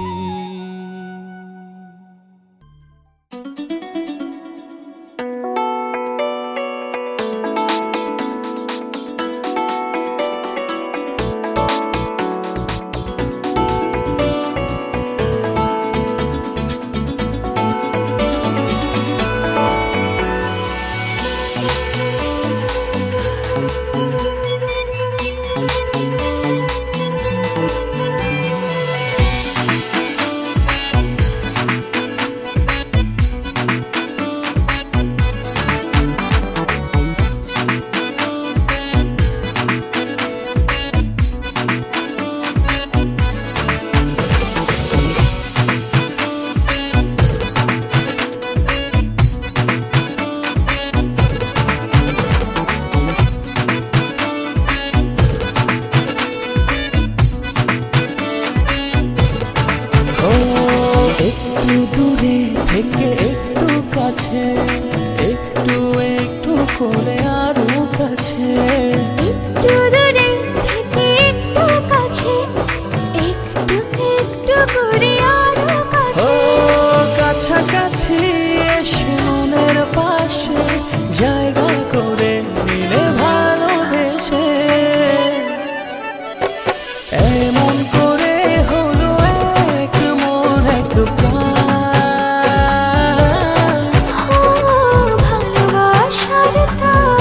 A: দূরে থেকে একটু কাছে, একটু একটু করে আরো কাছে,
B: একটু দূরে থেকে একটু কাছে, একটু একটু করে আরো কাছে।
A: ও কাছাকাছি এসে মনের পাশে জায়গা করে নিলে ভালোবেসে, এমন করে হলো এক মন এক প্রাণ।
B: ভালোবাসার তার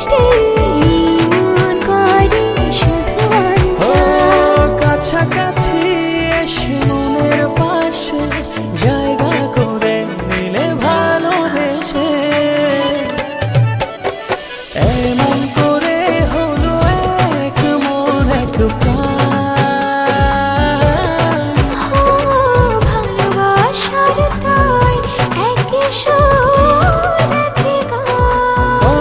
B: দৃষ্টি মন করে শুধু
A: ও
B: অঞ্চল।
A: কাছাকাছি এসে মনের পাশে জায়গা করে নিলে ভালোবেসে এমন করে হলো এক মন এক প্রাণ।
B: ও ভালোবাসার তাই একই সুর একই গান।
A: ও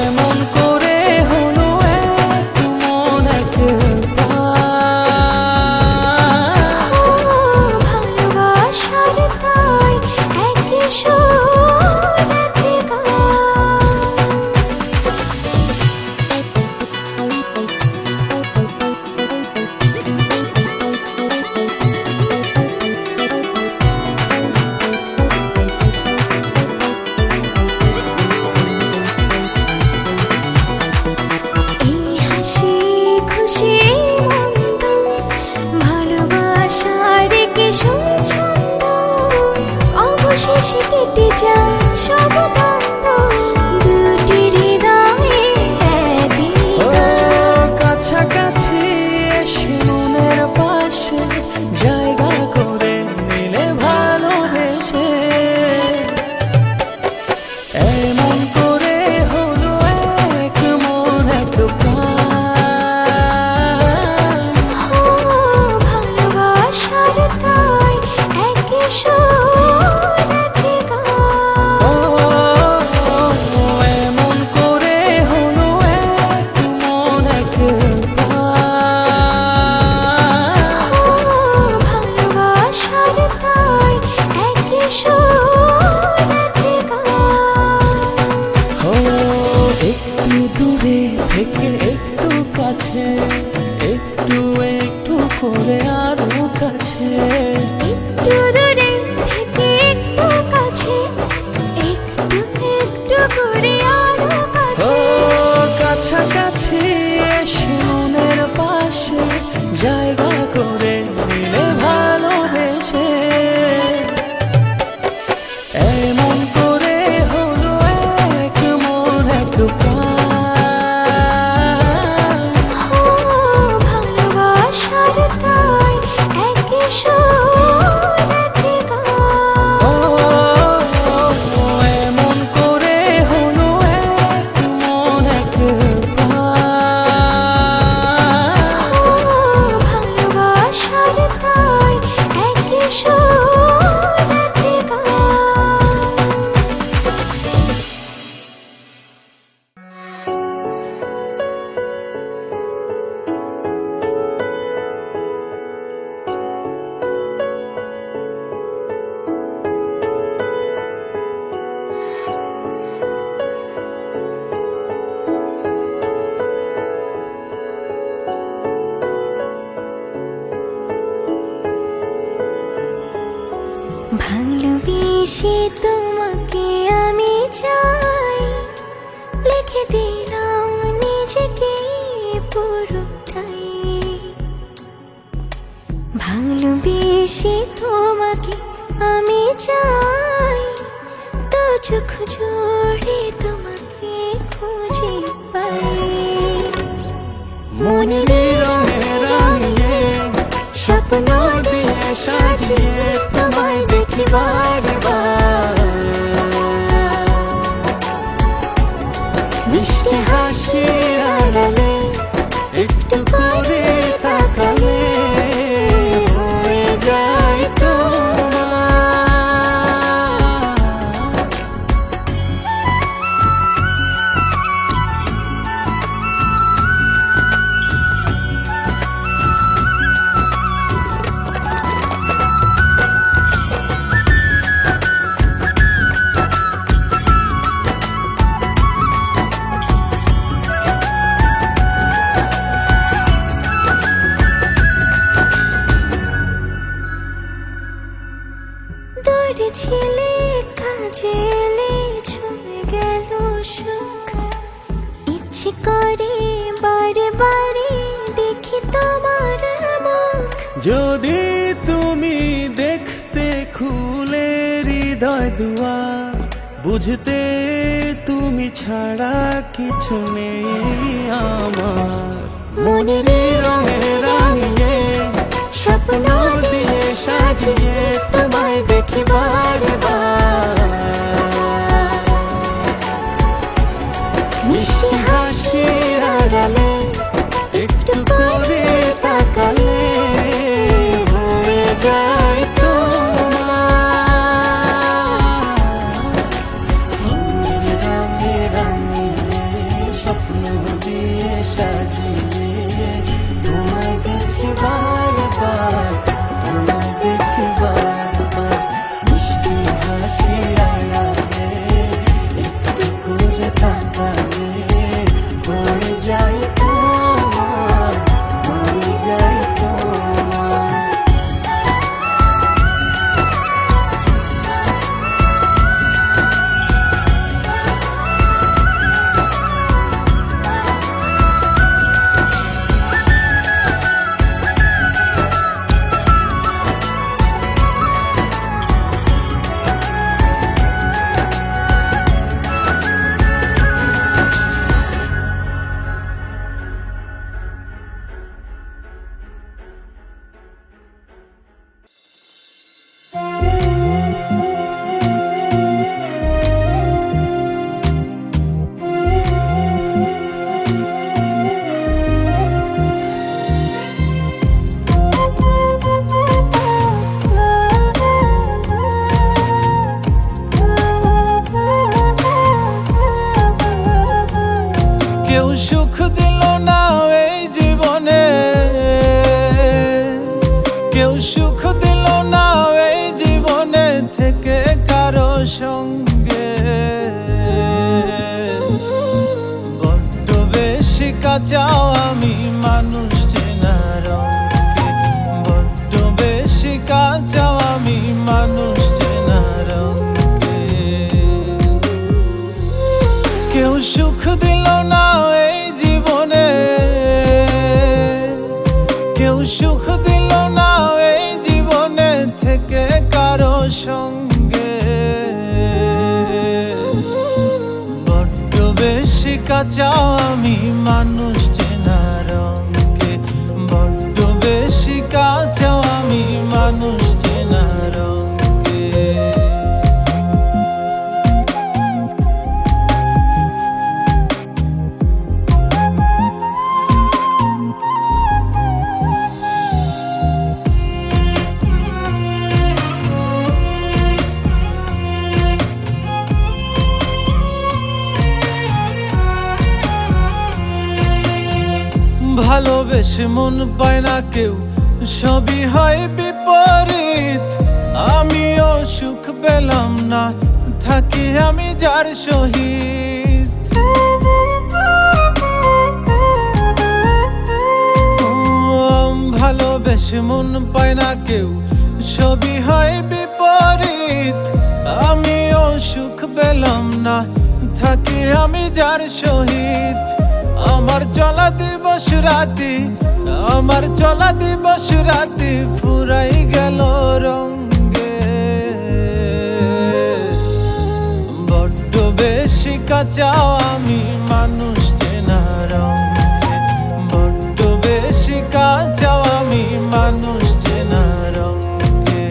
A: এমন করে হলো এক মন এক প্রাণ।
B: ও ভালোবাসার তাই একই সুর একই গান। এই হাসি খুশি মন্দ ভালোবাসার কি ছন্দ অবশেষে কেটে যায় সব দ্বন্দ্ব দুটি হৃদয়ে একই
A: ও
B: গান।
A: কাছাকাছি এসে মনের পাশে জায়গা করে নিলে ভালোবেসে এমন করে হলো এক মন এক প্রাণ।
B: ও ভালোবাসার তাই একই সুর একই গান।
A: ও এমন করে হলো এক মন এক প্রাণ।
B: ও ভালোবাসার তাই একই সুর একই গান।
A: ও একটু দূরে থেকে একটু কাছে একটু একটু করে আরো কাছে
B: একটু দূরে থেকে একটু কাছে একটু একটু করে আরো
A: ও
B: কাছে।
A: কাছাকাছি এসে মনের পাশে জায়গা করে নিলে ভালোবেসে এমন করে হলো এক মন এক প্রাণ।
B: ও ভালোবাসার তাই একই সুর একই গান।
A: ও এমন করে হলো এক মন এক প্রাণ।
B: ও ভালোবাসার তাই একই সুর একই গান। ভালোবেসে তোমাকে আমি চাই লিখে দিলাম নিজেকে পুরোটাই। ভালোবেসে তোমাকে আমি চাই তো চোখ জোড়ে তোমাকে খুঁজে পাই।
A: মনের রঙে রাঙিয়ে স্বপ্ন দিয়ে সাজিয়ে তোমায় দেখি বারবার। মিষ্টি হাসির আড়ালে একটু করে তাকালে হয়ে যায় তোমার।
B: ছিলে কাজে এলে ছুঁয়ে গেল সুখ। ইচ্ছে করে বারে বারে দেখি তোমার মুখ।
A: যদি তুমি দেখতে খুলে হৃদয় দুয়ার বুঝতে তুমি ছাড়া কিছু নেই আমার।
B: মনের
A: রঙে রাঙিয়ে
B: স্বপ্ন দিয়ে সাজিয়ে তোমায় দেখি বারবার। মিষ্টি হাসির আড়ালে একটু করে তাকালে হয়ে যায় তোমার। মনের রঙে রাঙিয়ে স্বপ্ন দিয়ে সাজিয়ে তোমায় দেখি বারবার, তোমায় দেখি বারবার। মিষ্টি হাসির আড়ালে একটু করে তাকালে হয়ে যায় তোমার, হয়ে যায় তোমার।
C: কেউ সুখ দিল না এই জীবনে, কেউ সুখ দিল না এই জীবনে থেকে কারো সঙ্গে। বড্ড বেশি কাঁচাও আমি মানুষ চেনার অঙ্কে, বড্ড বেশি কাঁচাও আমি মানুষ চেনার অঙ্কে। কেউ সুখ দিল না এই জীবনে, কেউ সুখ দিল না এই জীবনে থেকে কারো সঙ্গে। বড্ড বেশি কাঁচাও আমি মানুষ চেনার অঙ্কে, বড্ড বেশি কাঁচাও আমি মানুষ চেনার অঙ্কে। ভালোবেসে মন পায় না কেউ, সবই হয় বিপরীত। আমিও সুখ পেলাম না, থাকি আমি যার সহিত। ভালোবেসে মন পায় না কেউ, সবই হয় বিপরীত। আমিও সুখ পেলাম না, থাকি আমি যার সহিত। আমার চলা দিবস রাতি, আমার চলা দিবস রাতি ফুরাই গেল রঙ্গে। বড্ড বেশি কাঁচাও আমি মানুষ চেনার অঙ্কে, বড্ড বেশি কাঁচাও আমি মানুষ চেনার অঙ্কে।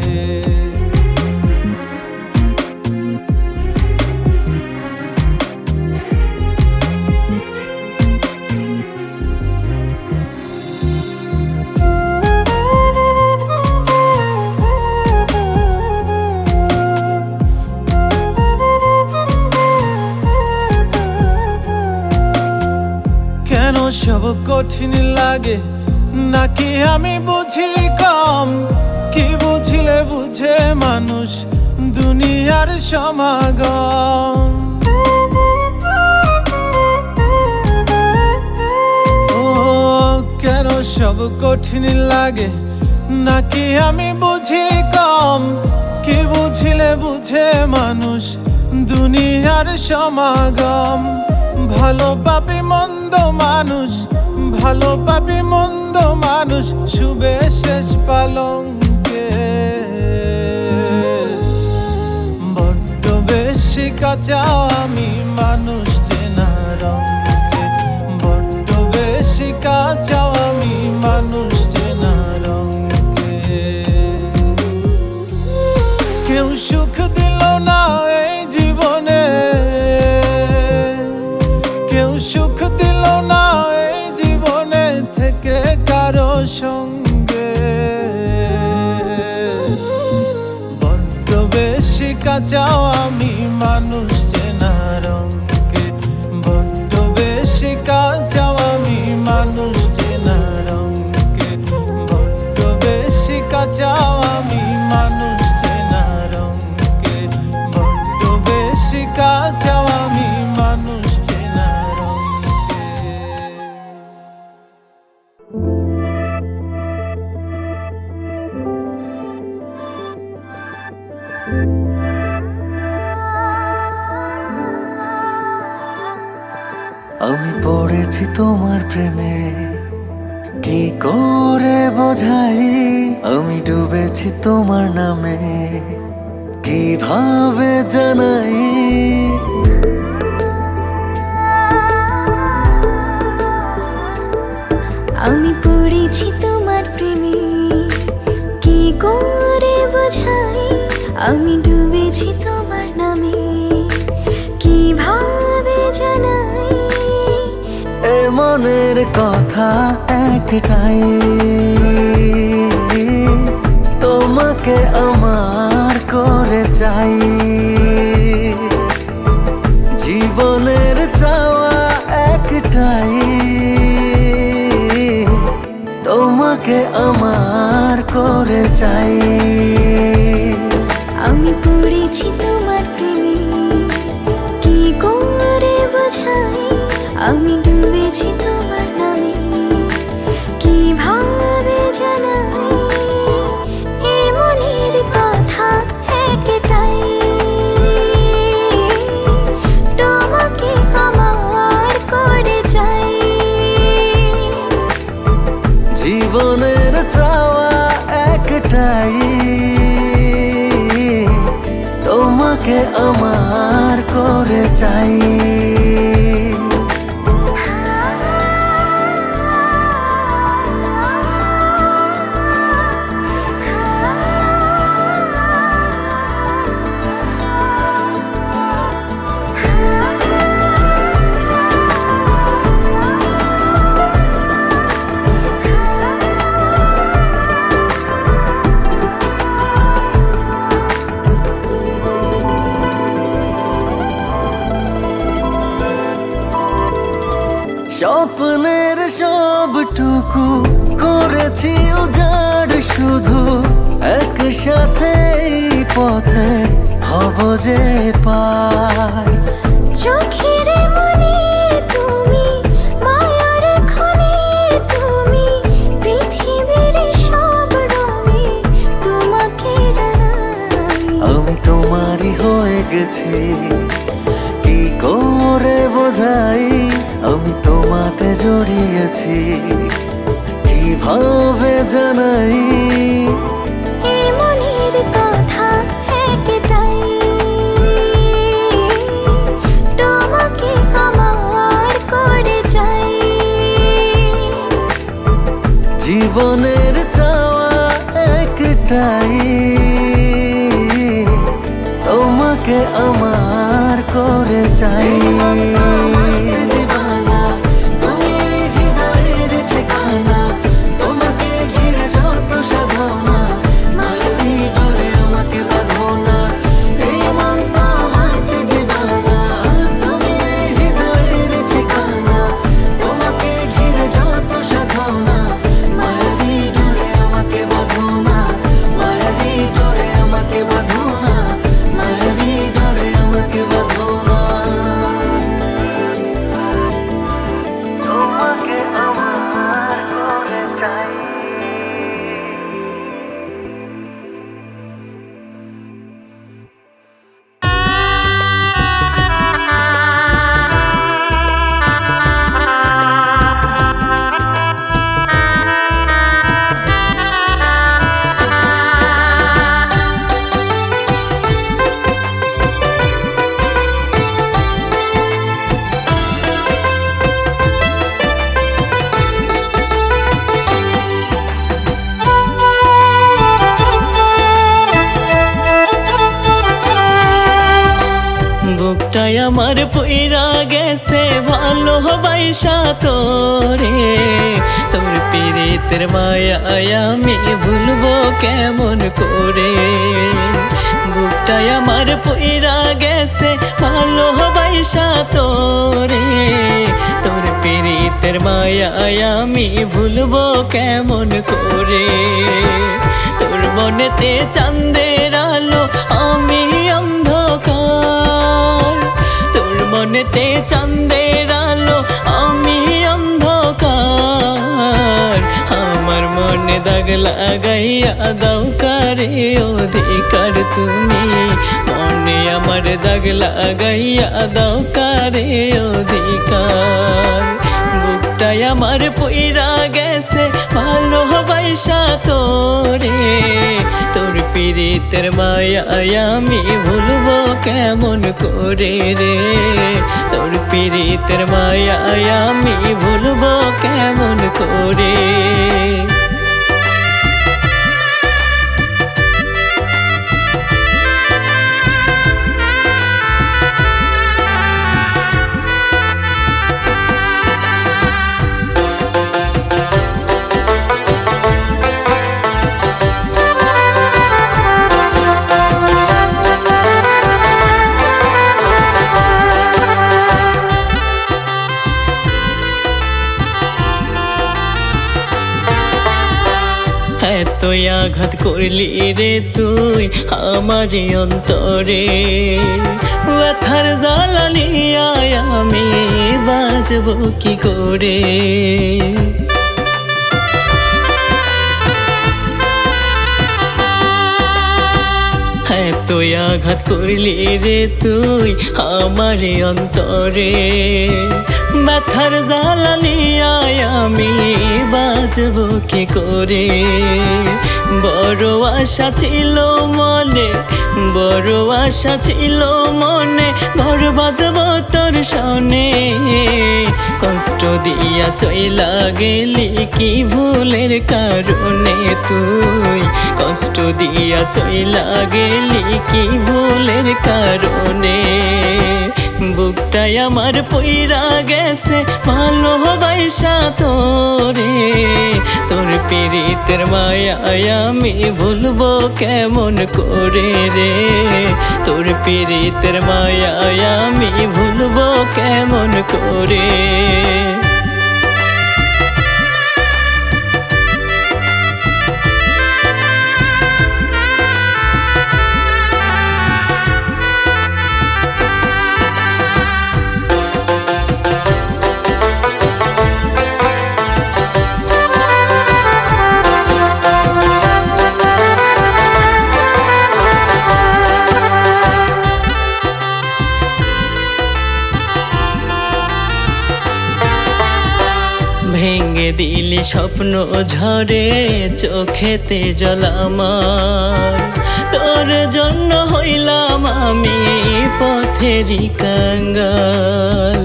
C: কেন সব কঠিন লাগে, নাকি আমি বুঝি কম? কি বুঝিলে বুঝে মানুষ দুনিয়ার সমাগম। ও কেন সব কঠিন লাগে, নাকি আমি বুঝি কম? কি বুঝিলে বুঝে মানুষ দুনিয়ার সমাগম। ভালো পাবি মন্দ মানুষ, ভালো পাবি মন্দ মানুষ শুবে শেষ পালঙ্কে। বড্ড বেশি কাঁচাও আমি মানুষ চেনা রঙকে, বড্ড বেশি কাঁচাও আমি মানুষ চেনা রঙকে। কেউ সুখ দিল না এই জীবনে, কেউ সুখ দিল না এই জীবনে থেকে কারো সঙ্গে। বড্ড বেশি কাঁচাও আমি মানুষ চেনা রঙকে, বড্ড বেশি কাঁচাও আমি মানুষ চেনা রঙকে, বড্ড বেশি কাঁচাও আমি মানুষ চেনা রঙকে, বড্ড বেশি কাঁচাও আমি মানুষ চেনা রঙকে।
D: আমি পড়েছি তোমার প্রেমে, কি করে বোঝাই? আমি ডুবেছি তোমার নামে, কিভাবে জানাই?
B: আমি পড়েছি তোমার প্রেমে, কি করে বোঝাই? আমি ডুবেছি তোমার নামে, কিভাবে জানাই?
D: এ মনের কথা একটাই, তোমাকে আমার করে চাই। জীবনের চাওয়া একটাই, তোমাকে আমার করে চাই।
B: আমি পড়েছি তোমার প্রেমে, কি করে বোঝাই? আমি ডুবেছি তোমার নামে, কিভাবে জানাই? এই মনের কথা একটাই, তোমাকে আমার করে চাই।
D: জীবনের চাওয়া একটাই, তোমাকে আমার করে চাই। স্বপ্নের সবটুকু করেছি উজাড়, শুধু একসাথে পথে হব যে পাই।
B: চোখের মনে তুমি, মায়ার খনি তুমি, পৃথিবীর সব রঙে তোমাকে ডানাই।
D: আমি তোমারই হয়ে গেছি, কি করে বোঝাই? আমি তোমাতে জড়িয়েছি, কিভাবে জানাই?
B: এই মনের কথা একটাই, তোমাকে আমার করে চাই।
D: জীবনের চাওয়া একটাই, তোমাকে আমার করে চাই।
A: আমার পুইরা গেছে ভালোবাসা তোরে, তোর পীড়িতের মায়ায় আমি ভুলবো কেমন করে। বুকটাই আমার পুইরা গেছে ভালোবাসা তোরে, তোর পীড়িতের মায়ায় আমি ভুলবো কেমন করে। তোর মনেতে চাঁদের আলো আমি অন্ধকার, তোর মনেতে চাঁদের আলো আমি অন্ধকার। আমার মনে দাগ লাগাইয়া দাও কারে অধিকার তুমি, মনে আমার দাগ লাগাইয়া দাও কারে অধিকার। বুকটাই আমার পুইরা গেছে ভালোবাসা তোরে, তোর পীড়িতের মায়ায় আমি ভুলবো কেমন করে রে। তোর পীড়িতের মায়ায় আমি ভুলবো কেমন করে। এতই আঘাত করলি রে তুই আমার অন্তরে, ব্যথার জ্বালা নিয়ে আমি বাজবো কি করে। এতই আঘাত করলি রে তুই আমার অন্তরে, ব্যথার জ্বালা নিয়ে আমি বাজবো কি করে। বড় আশা ছিল মনে, বড় আশা ছিল মনে, ঘর বাঁধবো তোর সনে। কষ্ট দিয়া চইলা গেলি কি ভুলের কারণে তুই, কষ্ট দিয়া চইলা গেলি কি ভুলের কারণে। বুকটাই আমার পুইরা গেছে ভালোবাসা তোরে, তোর পীড়িতের মায়ায় আমি ভুলবো কেমন করে রে। তোর পীড়িতের মায়ায় আমি ভুলবো কেমন করে। ভেঙে দিলি স্বপ্ন ঝরে চোখেতে জল আমার, তোর জন্য হইলাম আমি পথেরই কাঙ্গাল।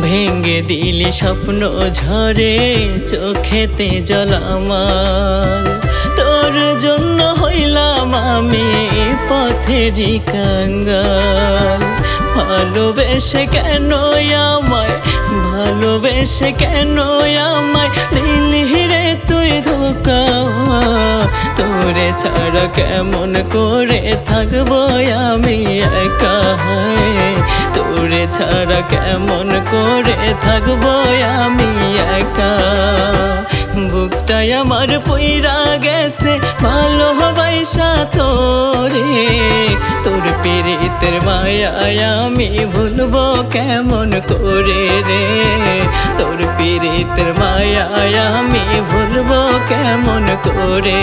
A: ভেঙে দিলি স্বপ্ন ঝরে চোখেতে জল আমার, তোর জন্য হইলাম আমি পথেরই কাঙ্গাল। ভালোবেসে কেন আমায়, ভালোবেসে কেন আমায় দিলি রে তুই ধোঁকা। তোরে ছাড়া কেমন করে থাকবো আমি একা, তোরে ছাড়া কেমন করে থাকবো আমি একা। বুকটাই আমার পুইরা গেছে ভালোবাসা তোরে, তোর পীড়িতের মায়ায় আমি ভুলবো কেমন করে রে। তোর পীড়িতের মায়ায় আমি ভুলবো কেমন করে,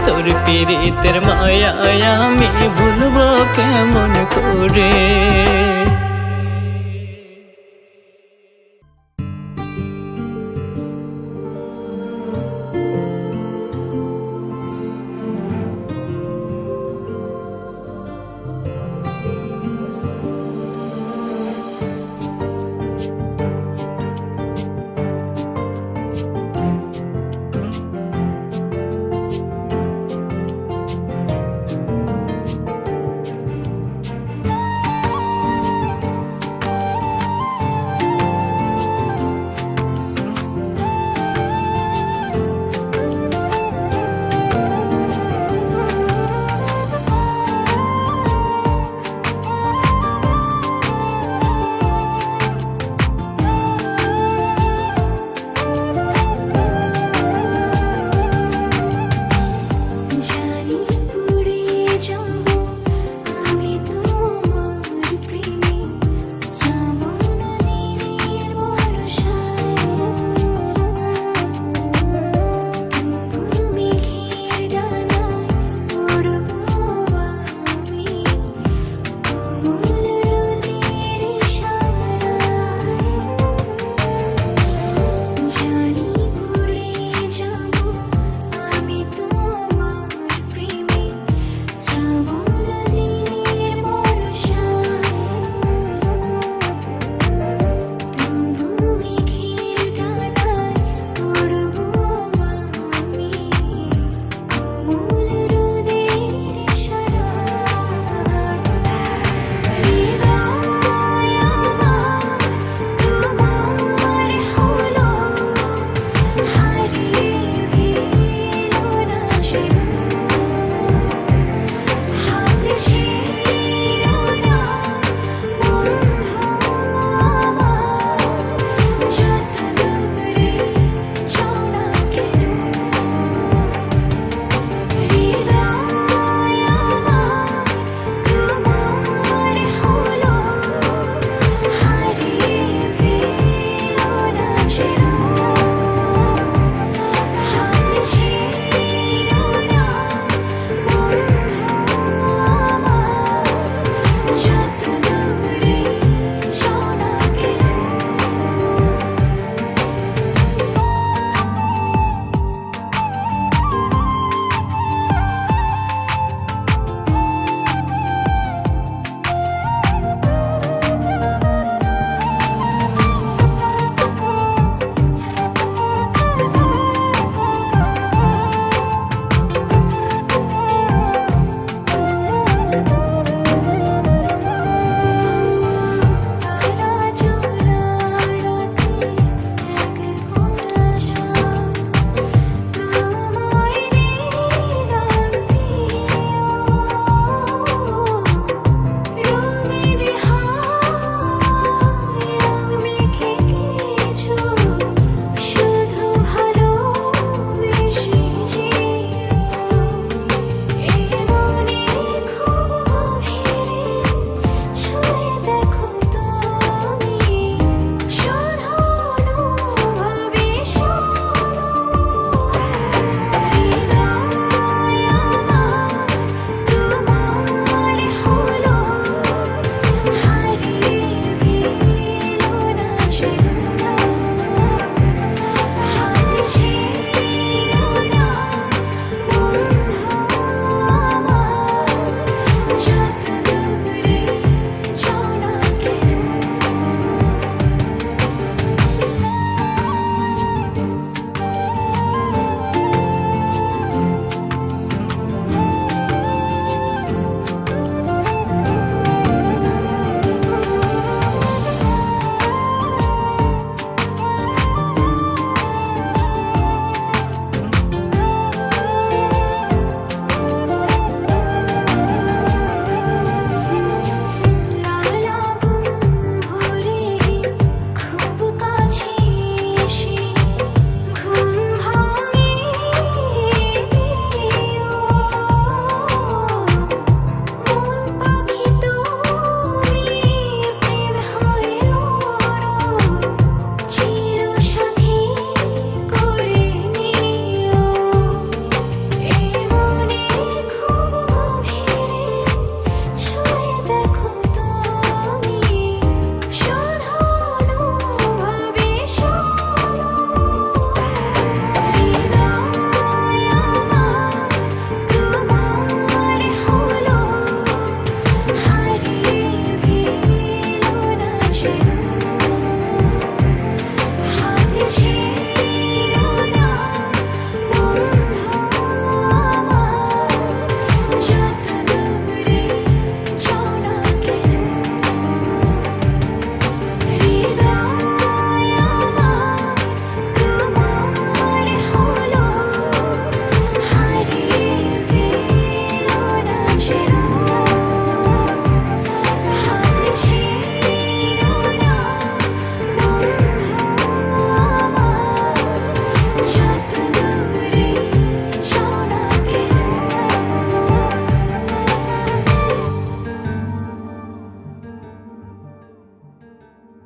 A: তোর পীড়িতের মায়ায় আমি ভুলবো কেমন করে।